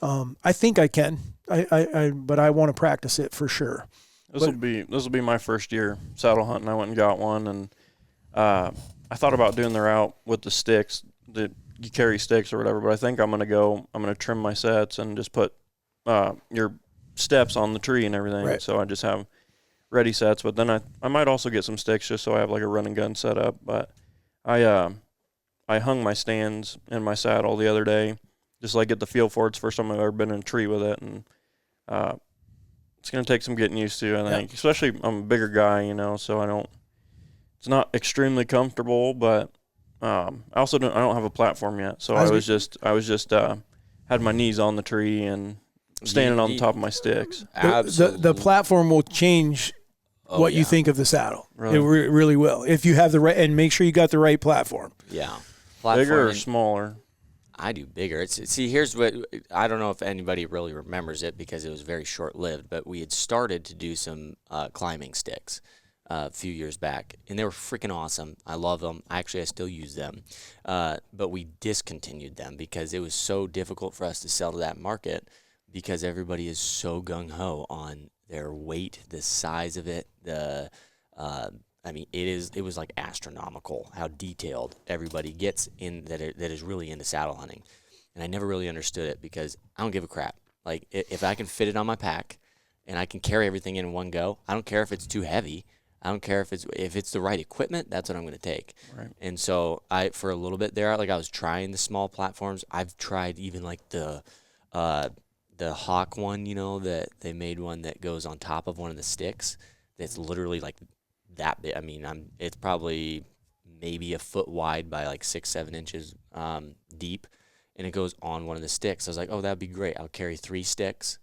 I think I can. But I want to practice it for sure. This will be my first year saddle hunting. I went and got one, and I thought about doing the route with the sticks that you carry sticks or whatever. But I think I'm gonna trim my sets and just put your steps on the tree and everything. Right. So I just have ready sets. But then I might also get some sticks just so I have like a run and gun set up. But I hung my stands in my saddle the other day, just like get the feel for it. It's the first time I've ever been in a tree with it, and it's going to take some getting used to, I think. Especially I'm a bigger guy, you know, so it's not extremely comfortable, but I don't have a platform yet, so I was just had my knees on the tree and standing on the top of my sticks. The platform will change what you think of the saddle. Really? It really will. If you have the right, and make sure you got the right platform. Yeah. Bigger or smaller? I do bigger. Here's what, I don't know if anybody really remembers it because it was very short-lived, but we had started to do some climbing sticks a few years back, and they were freaking awesome. I love them. I still use them, but we discontinued them because it was so difficult for us to sell to that market because everybody is so gung-ho on their weight, the size of it, it was like astronomical how detailed everybody gets in that is really into saddle hunting. And I never really understood it because I don't give a crap. Like, if I can fit it on my pack and I can carry everything in one go, I don't care if it's too heavy. I don't care if it's the right equipment, that's what I'm going to take. Right. And so for a little bit there, I was trying the small platforms. I've tried even like the Hawk one, that they made one that goes on top of one of the sticks that's literally like that big. It's probably maybe a foot wide by like 6-7 inches deep, and it goes on one of the sticks. I was like, oh, that'd be great. I'll carry 3 sticks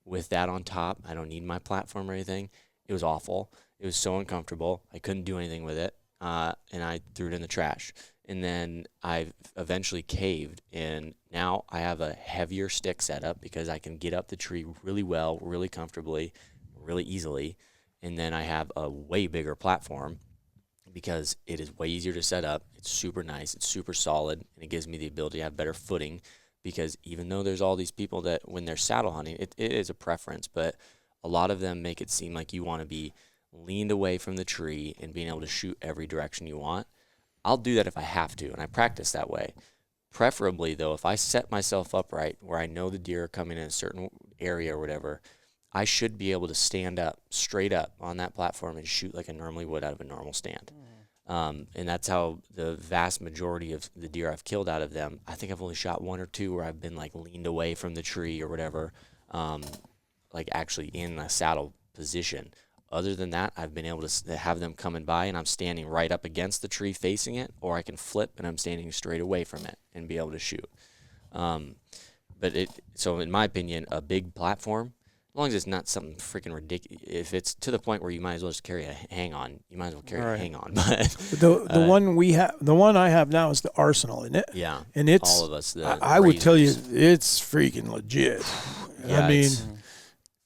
with that on top. I don't need my platform or anything. It was awful. It was so uncomfortable. I couldn't do anything with it, and I threw it in the trash. And then I eventually caved, and now I have a heavier stick setup because I can get up the tree really well, really comfortably, really easily. And then I have a way bigger platform because it is way easier to set up. It's super nice. It's super solid, and it gives me the ability to have better footing because even though there's all these people that when they're saddle hunting, it is a preference, but a lot of them make it seem like you want to be leaned away from the tree and being able to shoot every direction you want. I'll do that if I have to, and I practice that way. Preferably, though, if I set myself up right where I know the deer are coming in a certain area or whatever, I should be able to stand up straight up on that platform and shoot like I normally would out of a normal stand. And that's how the vast majority of the deer I've killed out of them, I think I've only shot 1 or 2 where I've been like leaned away from the tree or whatever, like actually in a saddle position. Other than that, I've been able to have them coming by and I'm standing right up against the tree facing it, or I can flip and I'm standing straight away from it and be able to shoot. So in my opinion, a big platform, as long as it's not something freaking ridiculous, if it's to the point where you might as well just carry a hang-on, you might as well carry a hang-on. But the one I have now is the Arsenal, isn't it? Yeah, and it's all of us. I would tell you, it's freaking legit. Yeah, I mean,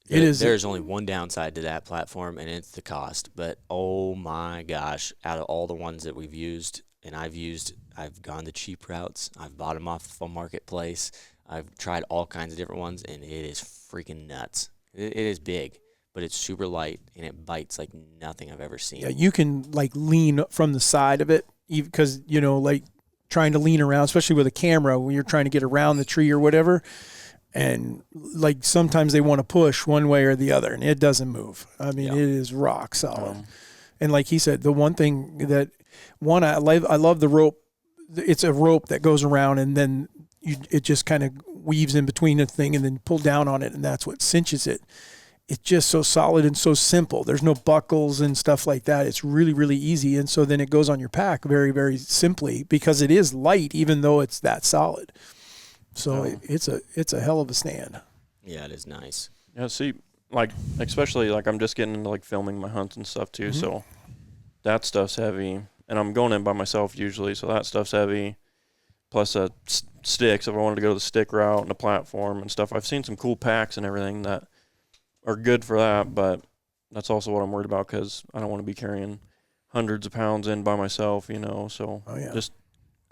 it is. There's only one downside to that platform, and it's the cost. But oh my gosh, out of all the ones that we've used, and I've gone the cheap routes. I've bought them off the marketplace. I've tried all kinds of different ones, and it is freaking nuts. It is big, but it's super light, and it bites like nothing I've ever seen. Yeah, you can like lean from the side of it, because like trying to lean around, especially with a camera when you're trying to get around the tree or whatever. And like sometimes they want to push one way or the other, and it doesn't move. I mean, It is rock solid. And like he said, the one thing that I love the rope. It's a rope that goes around, and then it just kind of weaves in between the thing, and then pull down on it, and that's what cinches it. It's just so solid and so simple. There's no buckles and stuff like that. It's really, really easy, and so then it goes on your pack very, very simply because it is light, even though it's that solid. So it's a hell of a stand. Yeah, it is nice. Yeah, see, like especially like I'm just getting into like filming my hunts and stuff too. So that stuff's heavy, and I'm going in by myself usually, so that stuff's heavy. Plus sticks, if I wanted to go the stick route and the platform and stuff. I've seen some cool packs and everything that are good for that, but that's also what I'm worried about because I don't want to be carrying hundreds of pounds in by myself, so just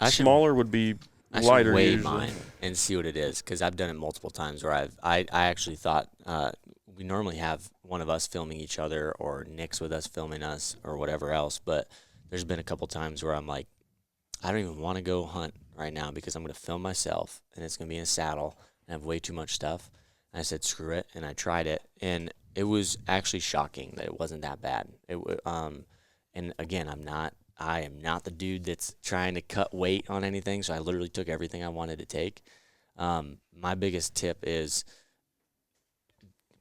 smaller would be lighter. I should weigh usually. mine and see what it is, because I've done it multiple times where I actually thought we normally have one of us filming each other or Nick's with us filming us or whatever else, but there's been a couple times where I'm like, I don't even want to go hunt right now because I'm going to film myself and it's going to be in a saddle and I have way too much stuff. And I said, screw it. And I tried it. And it was actually shocking that it wasn't that bad. And again, I am not the dude that's trying to cut weight on anything. So I literally took everything I wanted to take. My biggest tip is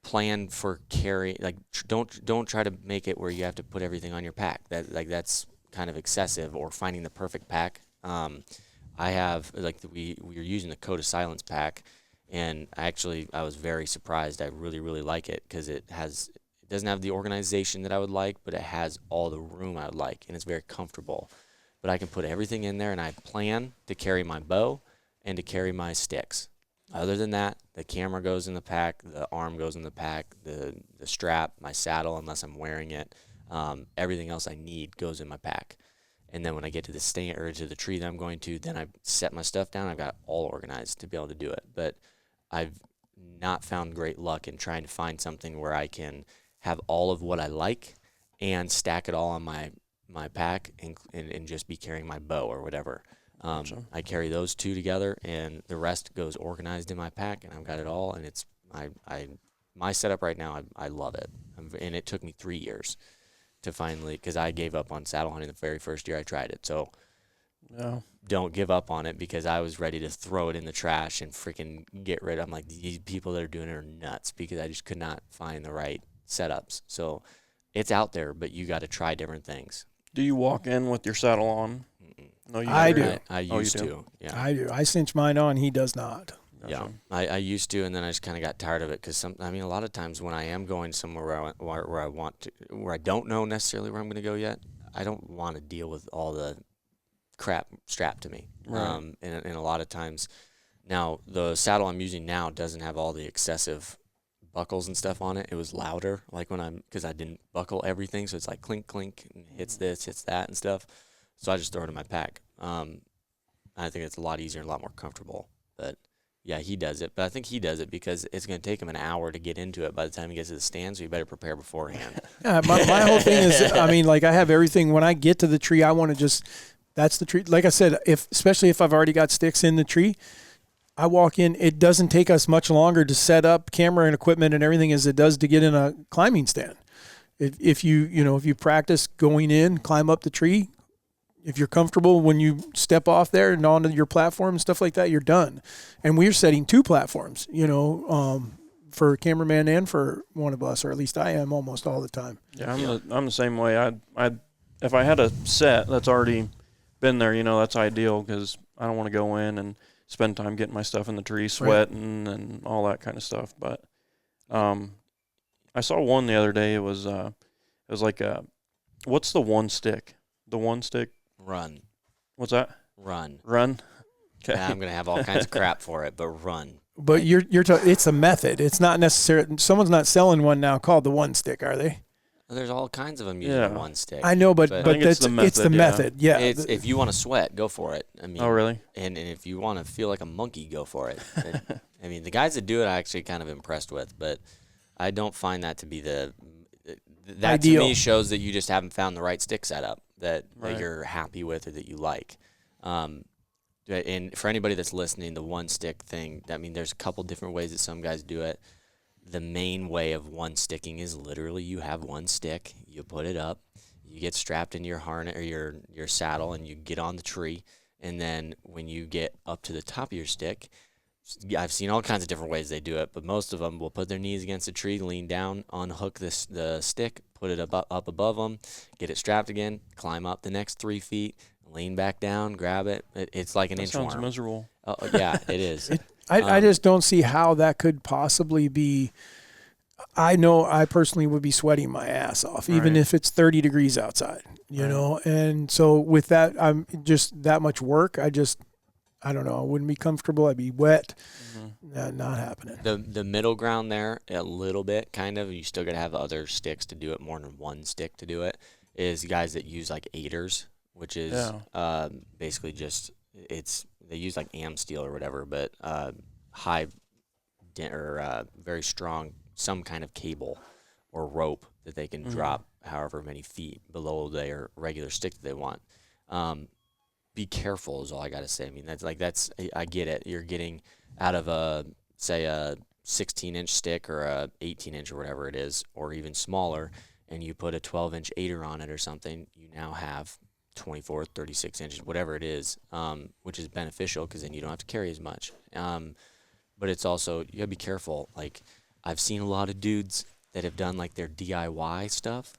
plan for carry. Like don't try to make it where you have to put everything on your pack. That's kind of excessive, or finding the perfect pack. I have we were using the Code of Silence pack, and I was very surprised. I really, really like it because it doesn't have the organization that I would like, but it has all the room I would like, and it's very comfortable. But I can put everything in there, and I plan to carry my bow and to carry my sticks. Other than that, the camera goes in the pack, the arm goes in the pack, the strap, my saddle, unless I'm wearing it. Everything else I need goes in my pack. And then when I get to the stand or to the tree that I'm going to, then I set my stuff down. I've got all organized to be able to do it. But I've not found great luck in trying to find something where I can have all of what I like and stack it all on my pack and just be carrying my bow or whatever. Gotcha. I carry those two together, and the rest goes organized in my pack, and I've got it all. And it's my setup right now. I love it, and it took me 3 years to finally, because I gave up on saddle hunting the very first year I tried it. So don't give up on it, because I was ready to throw it in the trash and freaking get rid of it. I'm like, these people that are doing it are nuts, because I just could not find the right setups. So it's out there, but you got to try different things. Do you walk in with your saddle on? No, I do. I used to. Yeah, I do. I cinch mine on. He does not. Gotcha. Yeah, I used to, and then I just kind of got tired of it because a lot of times when I am going somewhere where I don't know necessarily where I'm going to go yet, I don't want to deal with all the crap strapped to me. Right. And a lot of times, now the saddle I'm using now doesn't have all the excessive buckles and stuff on it. It was louder, because I didn't buckle everything, so it's like clink clink, and hits this, hits that, and stuff. So I just throw it in my pack. I think it's a lot easier and a lot more comfortable, but. Yeah, he does it, but I think he does it because it's going to take him an hour to get into it by the time he gets to the stand, so you better prepare beforehand. Yeah, my whole thing is, I have everything. When I get to the tree, I want to that's the tree. Like I said, especially if I've already got sticks in the tree, I walk in, it doesn't take us much longer to set up camera and equipment and everything as it does to get in a climbing stand. If you practice going in, climb up the tree, if you're comfortable when you step off there and onto your platform and stuff like that, you're done. And we're setting 2 platforms, for cameraman and for one of us, or at least I am almost all the time. Yeah, I'm the same way. I if I had a set that's already been there, that's ideal, because I don't want to go in and spend time getting my stuff in the tree, sweating and all that kind of stuff. But I saw one the other day. It was like what's the one stick? The one stick? Run. What's that? Run. Okay. Yeah, I'm gonna have all kinds of crap for it, but run. But it's a method. It's not necessarily. Someone's not selling one now called the one stick, are they? There's all kinds of them using one stick. I know, but it's the method. Yeah. If you want to sweat, go for it. I mean. Oh, really? And if you want to feel like a monkey, go for it. I mean, the guys that do it, I'm actually kind of impressed with, but I don't find that to be that ideal. To me shows that you just haven't found the right stick setup that you're happy with or that you like. And for anybody that's listening, the one stick thing, I mean, there's a couple different ways that some guys do it. The main way of one sticking is literally you have one stick, you put it up, you get strapped into your harness or your saddle, and you get on the tree. And then when you get up to the top of your stick, I've seen all kinds of different ways they do it, but most of them will put their knees against the tree, lean down, unhook the stick, put it up above them, get it strapped again, climb up the next 3 feet, lean back down, grab it. It's like an inchworm. Sounds miserable. Oh, yeah, it is. I just don't see how that could possibly be. I know I personally would be sweating my ass off, even if it's 30 degrees outside, you know? And so with that, I'm just that much work. I don't know. I wouldn't be comfortable. I'd be wet. Not happening. The middle ground there, a little bit, kind of. You still got to have other sticks to do it, more than one stick to do it, is guys that use like Aers, which is basically just, they use like am steel or whatever, but very strong, some kind of cable or rope that they can drop however many feet below their regular stick that they want. Be careful is all I got to say. I mean, I get it. You're getting out of a 16-inch stick or a 18-inch or whatever it is, or even smaller, and you put a 12-inch aider on it or something, you now have 24, 36 inches, whatever it is, which is beneficial because then you don't have to carry as much. But it's also, you got to be careful. Like, I've seen a lot of dudes that have done like their DIY stuff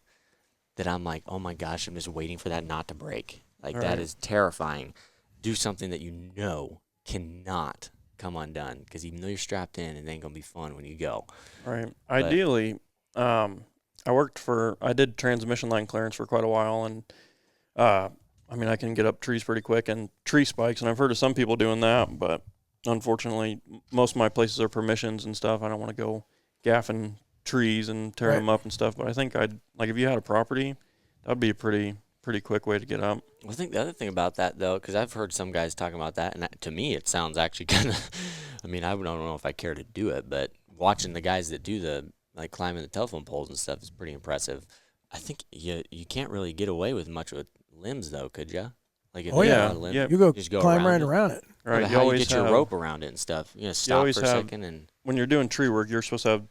that I'm like, oh my gosh, I'm just waiting for that knot to break. Like, that is terrifying. Do something that you know cannot come undone, because even though you're strapped in, it ain't going to be fun when you go. Right. But ideally, I did transmission line clearance for quite a while, and I mean, I can get up trees pretty quick, and tree spikes, and I've heard of some people doing that, but unfortunately, most of my places are permissions and stuff. I don't want to go gaffing trees and tearing them up and stuff, but I think if you had a property, that'd be a pretty quick way to get up. Well, I think the other thing about that, though, because I've heard some guys talking about that, and to me it sounds actually kind of, I mean, I don't know if I care to do it, but watching the guys that do climbing the telephone poles and stuff is pretty impressive. I think you can't really get away with much with limbs, though, could you? Like, if you go just climb right around it. Right. How you get your rope around it and stuff. You know, stop for a second. And when you're doing tree work, you're supposed to have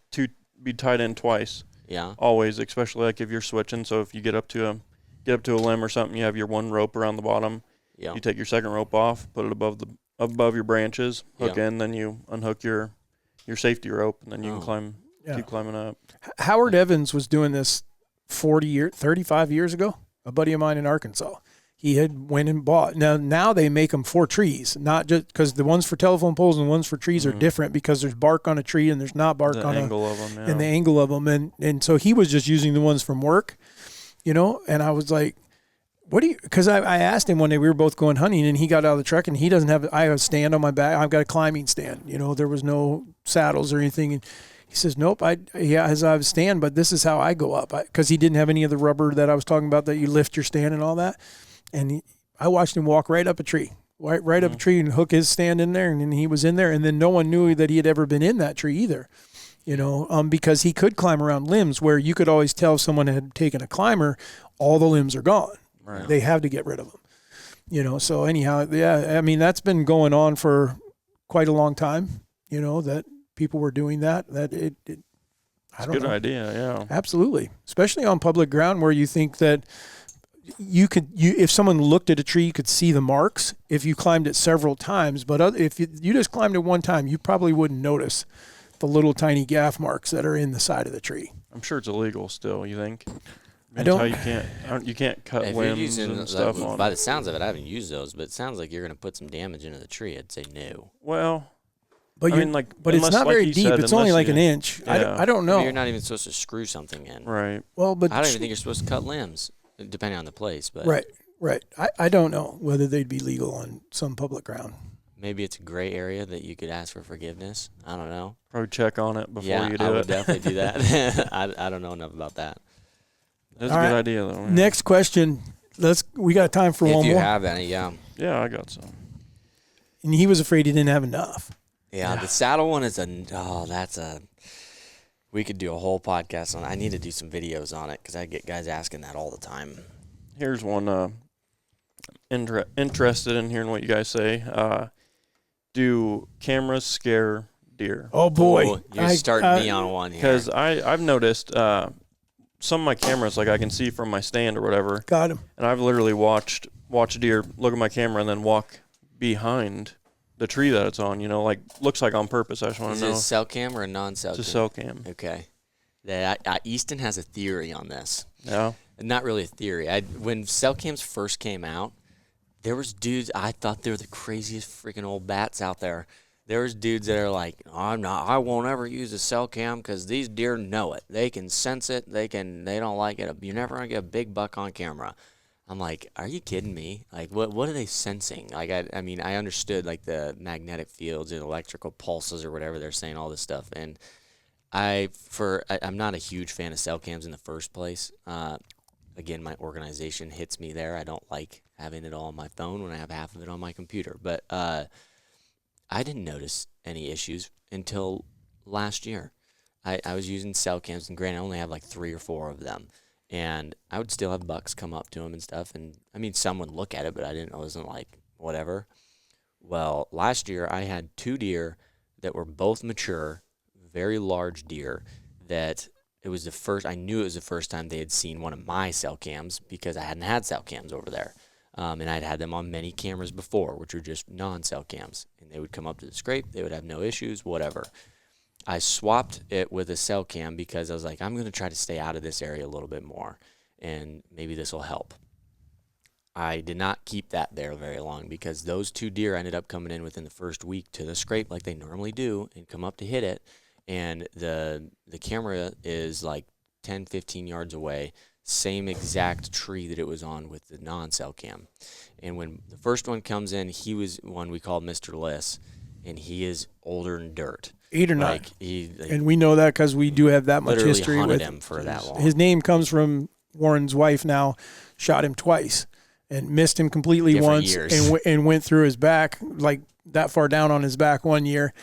be tied in twice. Yeah. Always, especially like if you're switching. So if you get up to a limb or something, you have your one rope around the bottom. Yeah. You take your second rope off, put it above your branches, hook in, then you unhook your safety rope, and then you can keep climbing up. Howard Evans was doing this 35 years ago. A buddy of mine in Arkansas. He had went and bought. Now they make them for trees, not just because the ones for telephone poles and the ones for trees are different, because there's bark on a tree and there's not bark on the angle of them, and the angle of them. And so he was just using the ones from work, you know. And I was like, "What do you?" Because I asked him one day, we were both going hunting, and he got out of the truck, and he doesn't have. I have a stand on my back. I've got a climbing stand. You know, there was no saddles or anything. And he says, "Nope, I have a stand, but this is how I go up." Because he didn't have any of the rubber that I was talking about that you lift your stand and all that. And I watched him walk right up a tree, right up a tree, and hook his stand in there. And then he was in there, and then no one knew that he had ever been in that tree either, you know, because he could climb around limbs where you could always tell if someone had taken a climber, all the limbs are gone. Right. They have to get rid of them, you know. So anyhow, yeah, I mean, that's been going on for quite a long time, that people were doing that. I don't Good know. idea, yeah. Absolutely, especially on public ground where you think that if someone looked at a tree, you could see the marks if you climbed it several times. But if you just climbed it one time, you probably wouldn't notice the little tiny gaff marks that are in the side of the tree. I'm sure it's illegal still. You think? I don't. You can't cut If you're limbs using, and stuff on. by the sounds of it, I haven't used those, but it sounds like you're going to put some damage into the tree. I'd say no. Well, But I mean, like, but it's unless, not like very you deep. said, It's only unless like you- an inch. Yeah. I don't know. You're not even supposed to screw something in. right. Well, but I don't even think you're supposed to cut limbs, depending on the place. But right. I don't know whether they'd be legal on some public ground. maybe it's a gray area that you could ask for forgiveness. I don't know. Probably check on it before you do I it. would definitely do that. I don't know enough about that. That's All a good right. idea, though. Yeah. Next question. We got time for If one you more. have any, yeah. Yeah, I got some. And he was afraid he didn't have enough. Yeah, the saddle one is we could do a whole podcast on it. I need to do some videos on it because I get guys asking that all the time. Here's one interested in hearing what you guys say. Do cameras scare deer? Oh boy, Oh, you're starting me on one here. Because I've noticed some of my cameras, like I can see from my stand or whatever, got him. and I've literally watched deer look at my camera and then walk behind the tree that it's on. Like looks like on purpose. I just want Is to it know. a cell cam or a non-cell It's a cam? cell cam. Okay. Easton has a theory on this. Yeah. Not really a theory. When cell cams first came out, there was dudes, I thought they were the craziest freaking old bats out there. There was dudes that are like, I won't ever use a cell cam because these deer know it. They can sense it. They don't like it. You're never going to get a big buck on camera. I'm like, are you kidding me? Like, what are they sensing? Like, I mean, I understood like the magnetic fields and electrical pulses or whatever they're saying, all this stuff. And I'm not a huge fan of cell cams in the first place. Again, my organization hits me there. I don't like having it all on my phone when I have half of it on my computer. But I didn't notice any issues until last year. I was using cell cams, and granted, I only have like 3 or 4 of them. And I would still have bucks come up to them and stuff. And, I mean, some would look at it, but I wasn't like, whatever. Well, last year I had 2 deer that were both mature, very large deer, that I knew it was the first time they had seen one of my cell cams because I hadn't had cell cams over there. And I'd had them on many cameras before, which were just non-cell cams. And they would come up to the scrape. They would have no issues, whatever. I swapped it with a cell cam because I was like, I'm going to try to stay out of this area a little bit more, and maybe this will help. I did not keep that there very long because those 2 deer ended up coming in within the first week to the scrape like they normally do and come up to hit it. And the camera is like 10, 15 yards away, same exact tree that it was on with the non-cell cam. And when the first one comes in, he was one we called Mr. Liss, and he is older than dirt. 8 or 9. Like And we know that because we do have that much literally history hunted with him for that long. His name comes from Warren's wife now, shot him twice and missed him completely Different once years. and went through his back, like that far down on his back one year.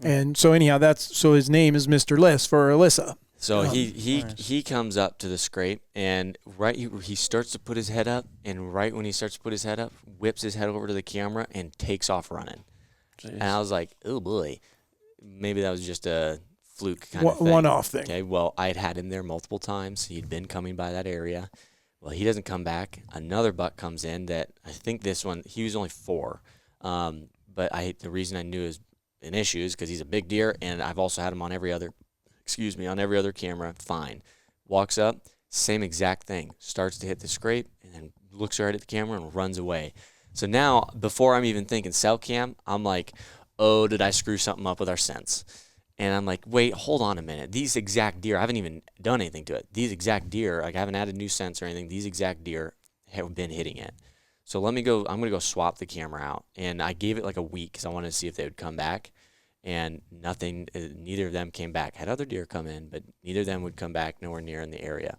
And so anyhow, so his name is Mr. Liss for Alyssa. So Nice. he comes up to the scrape, and he starts to put his head up, and right when he starts to put his head up, whips his head over to the camera and takes off running. Jeez. And I was like, oh boy, maybe that was just a fluke kind of thing. One-off thing. Okay, well, I had him there multiple times. He'd been coming by that area. Well, he doesn't come back. Another buck comes in that I think this one, he was only 4. But the reason I knew is an issue is because he's a big deer, and I've also had him on every other camera. Fine. Walks up, same exact thing. Starts to hit the scrape, and then looks right at the camera and runs away. So now, before I'm even thinking cell cam, I'm like, oh, did I screw something up with our sense? And I'm like, wait, hold on a minute. These exact deer, I haven't even done anything to it. These exact deer, like I haven't added new sense or anything. These exact deer have been hitting it. So I'm going to go swap the camera out. And I gave it like a week because I wanted to see if they would come back. And nothing, neither of them came back. Had other deer come in, but neither of them would come back nowhere near in the area.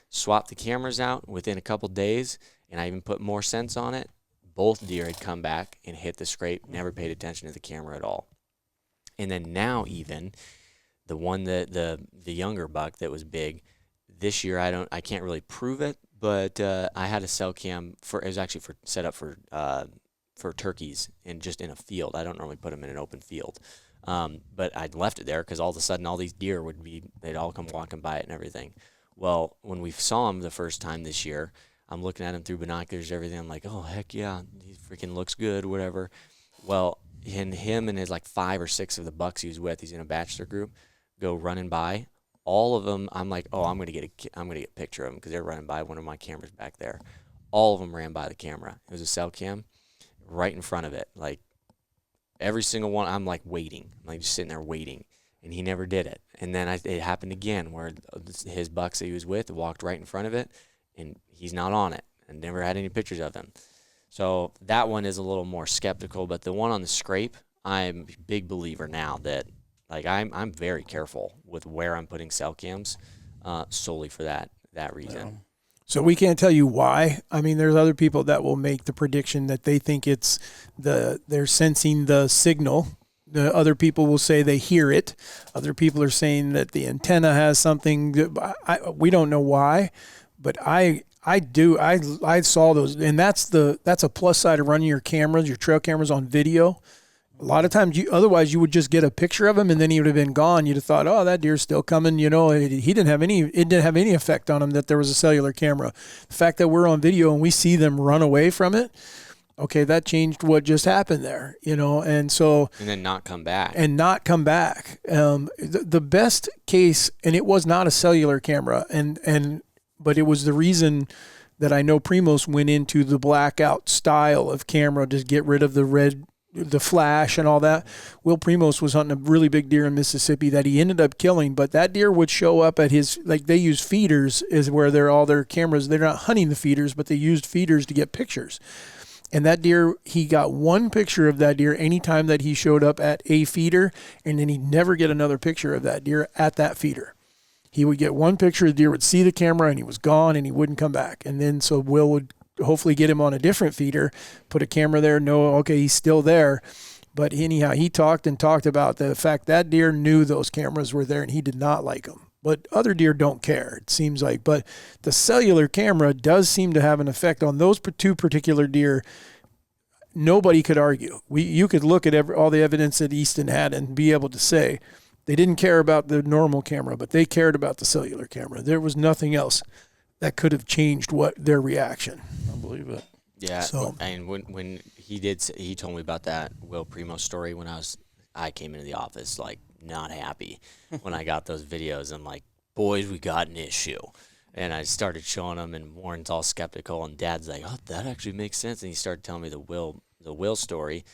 Swapped the cameras out within a couple days, and I even put more sense on it. Both deer had come back and hit the scrape, never paid attention to the camera at all. And then now even, the one that the younger buck that was big, this year I can't really prove it, but I had a cell cam it was actually set up for for turkeys and just in a field. I don't normally put them in an open field. But I'd left it there because all of a sudden all these deer they'd all come walking by it and everything. Well, when we saw them the first time this year, I'm looking at him through binoculars and everything. I'm like, oh, heck yeah, he freaking looks good, whatever. Well, him and his like 5 or 6 of the bucks he was with, he's in a bachelor group, go running by. All of them, I'm like, oh, I'm gonna get a picture of them because they're running by one of my cameras back there. All of them ran by the camera. It was a cell cam right in front of it. Like every single one, I'm like waiting, I'm like just sitting there waiting, and he never did it. And then it happened again where his bucks that he was with walked right in front of it, and he's not on it, and never had any pictures of him. So that one is a little more skeptical, but the one on the scrape, I'm a big believer now that, like, I'm very careful with where I'm putting cell cams, solely for that reason. Yeah. So we can't tell you why. I mean, there's other people that will make the prediction that they think it's they're sensing the signal. The other people will say they hear it. Other people are saying that the antenna has something. We don't know why, but I saw those, and that's a plus side of running your trail cameras on video. A lot of times, otherwise you would just get a picture of him, and then he would have been gone. You'd have thought, "Oh, that deer's still coming." You know, it didn't have any effect on him that there was a cellular camera. The fact that we're on video and we see them run away from it, okay, that changed what just happened there. You know, and then not come back. The best case, and it was not a cellular camera, but it was the reason that I know Primos went into the blackout style of camera to get rid of the flash and all that. Will Primos was hunting a really big deer in Mississippi that he ended up killing, but that deer would show up at they use feeders is where all their cameras, they're not hunting the feeders, but they used feeders to get pictures. And that deer, he got one picture of that deer anytime that he showed up at a feeder, and then he'd never get another picture of that deer at that feeder. He would get one picture, the deer would see the camera, and he was gone, and he wouldn't come back. And then so Will would hopefully get him on a different feeder, put a camera there, know, okay, he's still there. But anyhow, he talked about the fact that deer knew those cameras were there, and he did not like them. But other deer don't care, it seems like. But the cellular camera does seem to have an effect on those 2 particular deer. Nobody could argue. You could look at all the evidence that Easton had and be able to say, they didn't care about the normal camera, but they cared about the cellular camera. There was nothing else that could have changed their reaction. I believe it. Yeah. So, and when he told me about that Will Primo story when I came into the office, like, not happy when I got those videos. I'm like, boys, we got an issue. And I started showing him, and Warren's all skeptical, and Dad's like, oh, that actually makes sense. And he started telling me the Will story.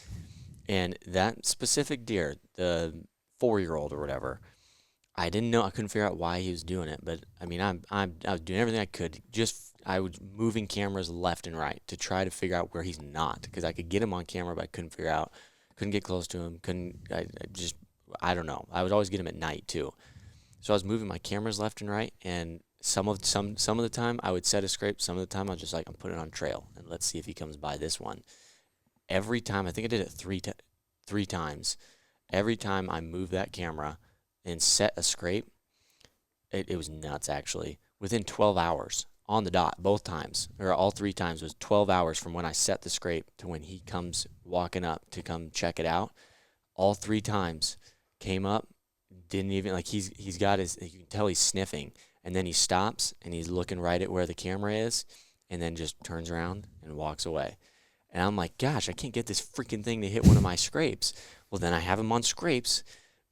And that specific deer, the 4-year-old or whatever, I didn't know. I couldn't figure out why he was doing it. But I mean, I was doing everything I could. I was moving cameras left and right to try to figure out where he's not, because I could get him on camera, but I couldn't figure out. Couldn't get close to him. I don't know. I would always get him at night too. So I was moving my cameras left and right, and some of the time I would set a scrape. Some of the time I was just like, I'm putting it on trail, and let's see if he comes by this one. Every time, I think I did it three times. Every time I moved that camera and set a scrape, it was nuts, actually. Within 12 hours, on the dot, both times, or all 3 times, was 12 hours from when I set the scrape to when he comes walking up to come check it out. All 3 times, came up, didn't even, like, he's got his, you can tell he's sniffing, and then he stops, and he's looking right at where the camera is, and then just turns around and walks away. And I'm like, gosh, I can't get this freaking thing to hit one of my scrapes. Well, then I have him on scrapes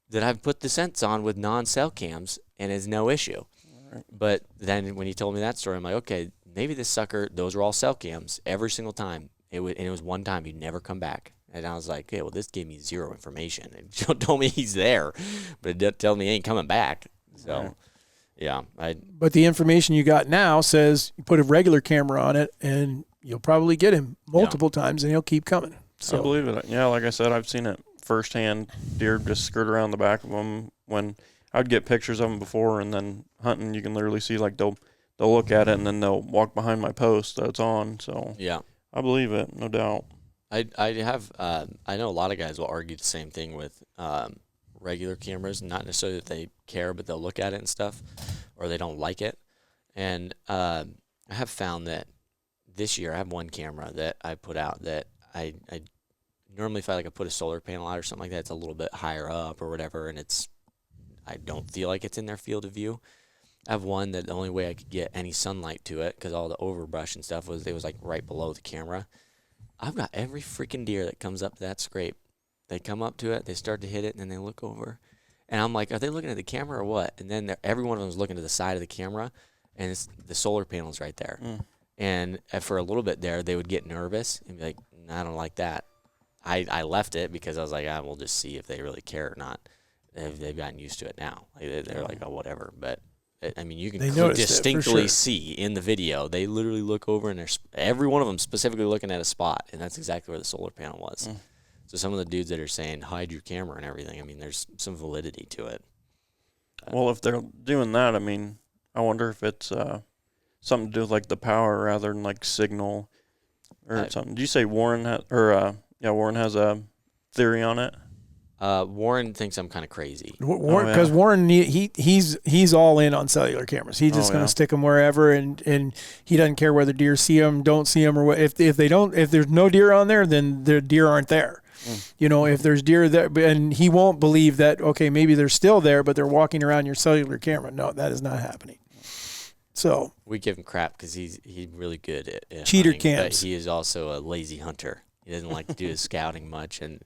that I've put the scents on with non-cell cams, and it's no issue. Right. But then when he told me that story, I'm like, okay, maybe this sucker, those were all cell cams every single time. It was one time he'd never come back. And I was like, okay, well, this gave me zero information. It told me he's there, but it didn't tell me he ain't coming back. So, right. Yeah. But the information you got now says you put a regular camera on it, and you'll probably get him multiple times, and he'll keep coming. So. I believe it. Yeah, like I said, I've seen it firsthand. Deer just skirt around the back of them. When I'd get pictures of them before, and then hunting, you can literally see, like, they'll look at it, and then they'll walk behind my post that's on. So yeah, I believe it, no doubt. I know a lot of guys will argue the same thing with regular cameras, not necessarily that they care, but they'll look at it and stuff, or they don't like it. And I have found that this year I have one camera that I put out that I normally if I put a solar panel out or something like that, it's a little bit higher up or whatever, and I don't feel like it's in their field of view. I have one that the only way I could get any sunlight to it, because all the overbrush and stuff was right below the camera. I've got every freaking deer that comes up to that scrape. They come up to it, they start to hit it, and then they look over. And I'm like, are they looking at the camera or what? And then every one of them is looking to the side of the camera, and it's the solar panel's right there. And for a little bit there, they would get nervous and be like, nah, I don't like that. I left it because I was like, we'll just see if they really care or not. They've gotten used to it now. They're like, oh, whatever. But I mean, you can distinctly see in the video. They literally look over, and every one of them specifically looking at a spot, and that's exactly where the solar panel was. So some of the dudes that are saying hide your camera and everything, I mean, there's some validity to it. Well, if they're doing that, I mean, I wonder if it's something to do with like the power rather than like signal or something. Did you say Warren Warren has a theory on it? Warren thinks I'm kind of crazy. Because Warren, he's all in on cellular cameras. He's just going to stick them wherever, and he doesn't care whether deer see them, don't see them, or what. If there's no deer on there, then the deer aren't there. You know, if there's deer there, and he won't believe that. Okay, maybe they're still there, but they're walking around your cellular camera. No, that is not happening. So we give him crap because he's really good at cheater hunting, cams. But he is also a lazy hunter. He doesn't like to do his scouting much and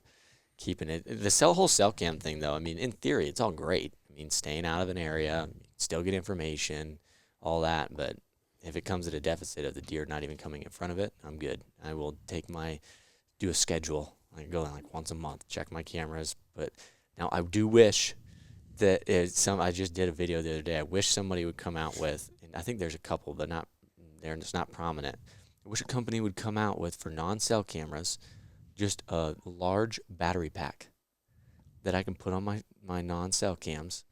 keeping it. The whole cell cam thing, though, I mean, in theory, it's all great. I mean, staying out of an area, still get information, all that. But if it comes at a deficit of the deer not even coming in front of it, I'm good. I will do a schedule. I go like once a month, check my cameras. But now I do wish that I just did a video the other day. I wish somebody would come out with, and I think there's a couple, but they're just not prominent. I wish a company would come out with, for non-cell cameras, just a large battery pack that I can put on my non-cell cams,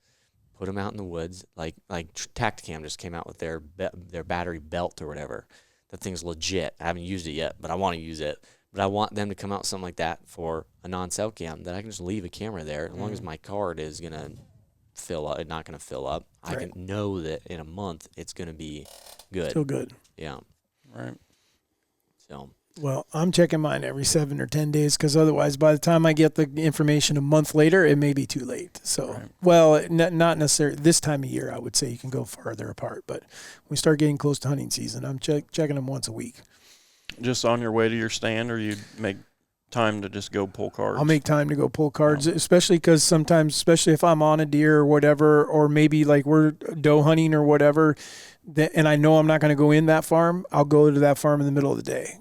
put them out in the woods, like Tacticam just came out with their battery belt or whatever. That thing's legit. I haven't used it yet, but I want to use it. But I want them to come out with something like that for a non-cell cam that I can just leave a camera there as long as my card is going to fill up, not going to fill up. Right. I can know that in a month it's going to be good. Still good. Yeah. Right. So. Well, I'm checking mine every 7 or 10 days because otherwise, by the time I get the information a month later, it may be too late. So, right. Well, not necessarily this time of year. I would say you can go farther apart, but when we start getting close to hunting season, I'm checking them once a week. Just on your way to your stand, or you make time to just go pull cards? I'll make time to go pull cards, especially because sometimes, especially if I'm on a deer or whatever, or maybe like we're doe hunting or whatever, and I know I'm not going to go in that farm, I'll go to that farm in the middle of the day.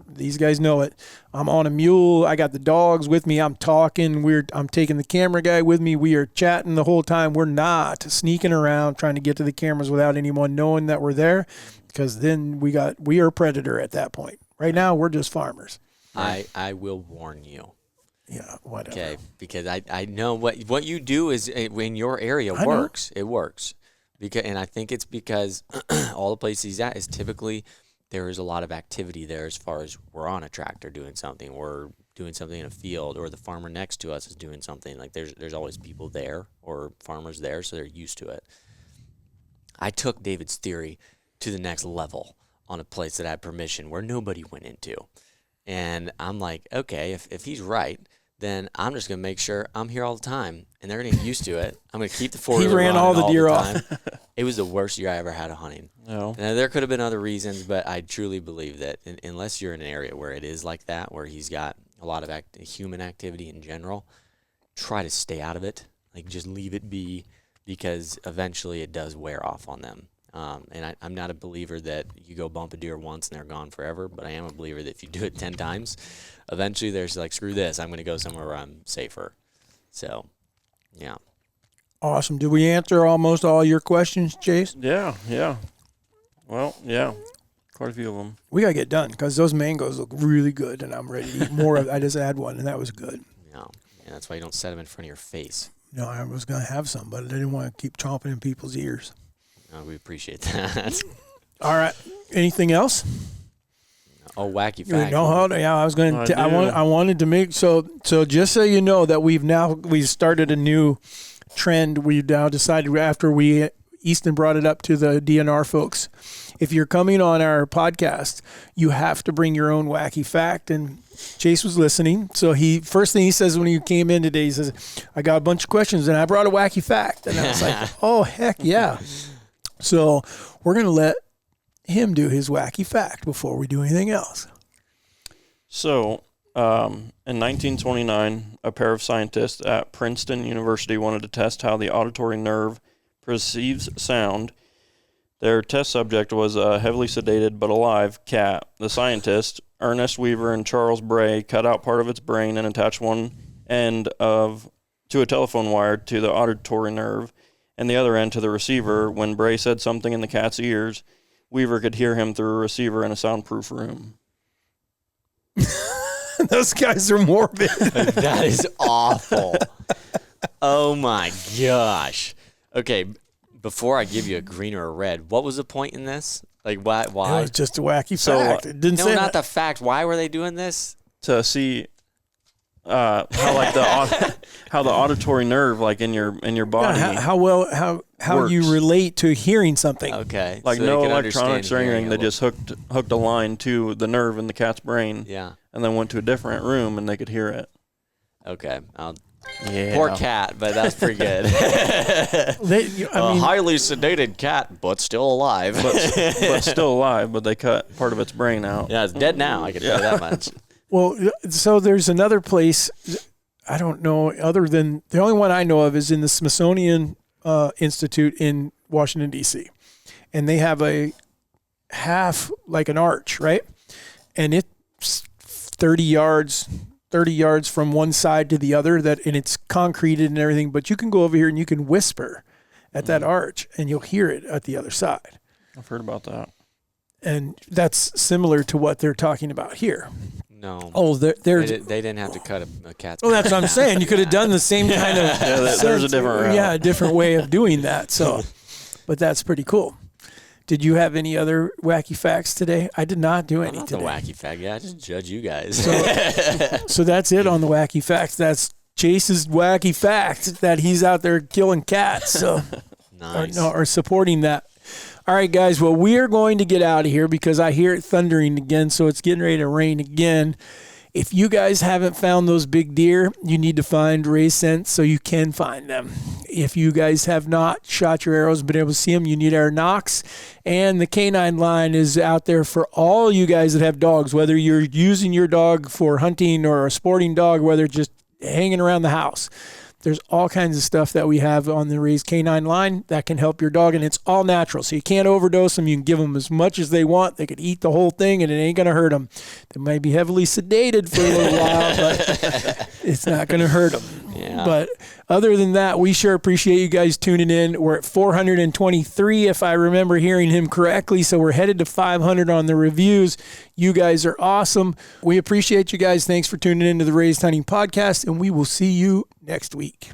These guys know it. I'm on a mule. I got the dogs with me. I'm talking. I'm taking the camera guy with me. We are chatting the whole time. We're not sneaking around trying to get to the cameras without anyone knowing that we're there, because then we are a predator at that point. Right now, we're just farmers. I will warn you. Yeah, whatever. Okay, because I know what you do is in your area works. It works. And I think it's because all the places he's at is typically there is a lot of activity there as far as we're on a tractor doing something, we're doing something in a field, or the farmer next to us is doing something. Like there's always people there or farmers there, so they're used to it. I took David's theory to the next level on a place that I had permission where nobody went into. And I'm like, okay, if he's right, then I'm just going to make sure I'm here all the time, and they're going to get used to it. I'm going to keep the four-wheeler running all the deer time. It was the worst year I ever had of hunting. No. Now, there could have been other reasons, but I truly believe that unless you're in an area where it is like that, where he's got a lot of human activity in general, try to stay out of it. Like, just leave it be, because eventually it does wear off on them. And I'm not a believer that you go bump a deer once and they're gone forever, but I am a believer that if you do it 10 times, eventually there's like, screw this, I'm going to go somewhere where I'm safer. So, yeah. Awesome. Did we answer almost all your questions, Chase? Yeah. Well, yeah, quite a few of them. We got to get done because those mangoes look really good, and I'm ready to eat more. I just had one, and that was good. Yeah, that's why you don't set them in front of your face. No, I was going to have some, but I didn't want to keep chomping in people's ears. We appreciate that. All right. Anything else? Oh, wacky fact. I was going to. I wanted to make so just so you know that we've started a new trend. We've now decided after we Easton brought it up to the DNR folks. If you're coming on our podcast, you have to bring your own wacky fact. And Chase was listening. So first thing he says when he came in today, he says, I got a bunch of questions and I brought a wacky fact. And I was like, oh, heck yeah. So we're going to let him do his wacky fact before we do anything else. So, in 1929, a pair of scientists at Princeton University wanted to test how the auditory nerve perceives sound. Their test subject was a heavily sedated but alive cat. The scientists, Ernest Weaver and Charles Bray, cut out part of its brain and attached one end to a telephone wire to the auditory nerve and the other end to the receiver. When Bray said something in the cat's ears, Weaver could hear him through a receiver in a soundproof room. Those guys are morbid. That is awful. Oh my gosh. Okay, before I give you a green or a red, what was the point in this? Like, why? It was just a wacky fact. It didn't No, say not that. the fact. Why were they doing this? To see how like how the auditory nerve like in your body how you works. relate to hearing something. Okay. Like so no they can electronics or understand anything. They hearing a just hooked a line to the nerve in the cat's brain. Yeah. And then went to a different room and they could hear it. Okay. Yeah. Poor cat, but that's pretty good. I mean, highly sedated cat, but still alive. but still alive, but they cut part of its brain out. Yeah, it's dead now. I can tell you that much. well, so there's another place, I don't know, other than the only one I know of is in the Smithsonian Institute in Washington, D.C. And they have a half, like an arch, right? And it's 30 yards from one side to the other, and it's concreted and everything, but you can go over here and you can whisper at that arch and you'll hear it at the other side. I've heard about that. And that's similar to what they're talking about here. No. Oh, They didn't have to cut a cat's. Oh, that's what I'm saying. You could have done the same kind of. There's a different route. Yeah, a different way of doing that. So, but that's pretty cool. Did you have any other wacky facts today? I did not do any Not today. the wacky fact. Yeah, I just judge you guys. So that's it on the wacky facts. That's Chase's wacky fact that he's out there killing cats. So, Nice. or supporting that. All right, guys. Well, we are going to get out of here because I hear it thundering again. So it's getting ready to rain again. If you guys haven't found those big deer, you need to find Ray Scent so you can find them. If you guys have not shot your arrows, been able to see them, you need our Knox. And the canine line is out there for all you guys that have dogs, whether you're using your dog for hunting or a sporting dog, whether just hanging around the house. There's all kinds of stuff that we have on the Ray's Canine line that can help your dog, and it's all natural. So you can't overdose them. You can give them as much as they want. They could eat the whole thing, and it ain't going to hurt them. They might be heavily sedated for a little while, but it's not going to hurt them. Yeah. But other than that, we sure appreciate you guys tuning in. We're at 423, if I remember hearing him correctly, so we're headed to 500 on the reviews. You guys are awesome. We appreciate you guys. Thanks for tuning in to the Raised Hunting Podcast, and we will see you next week.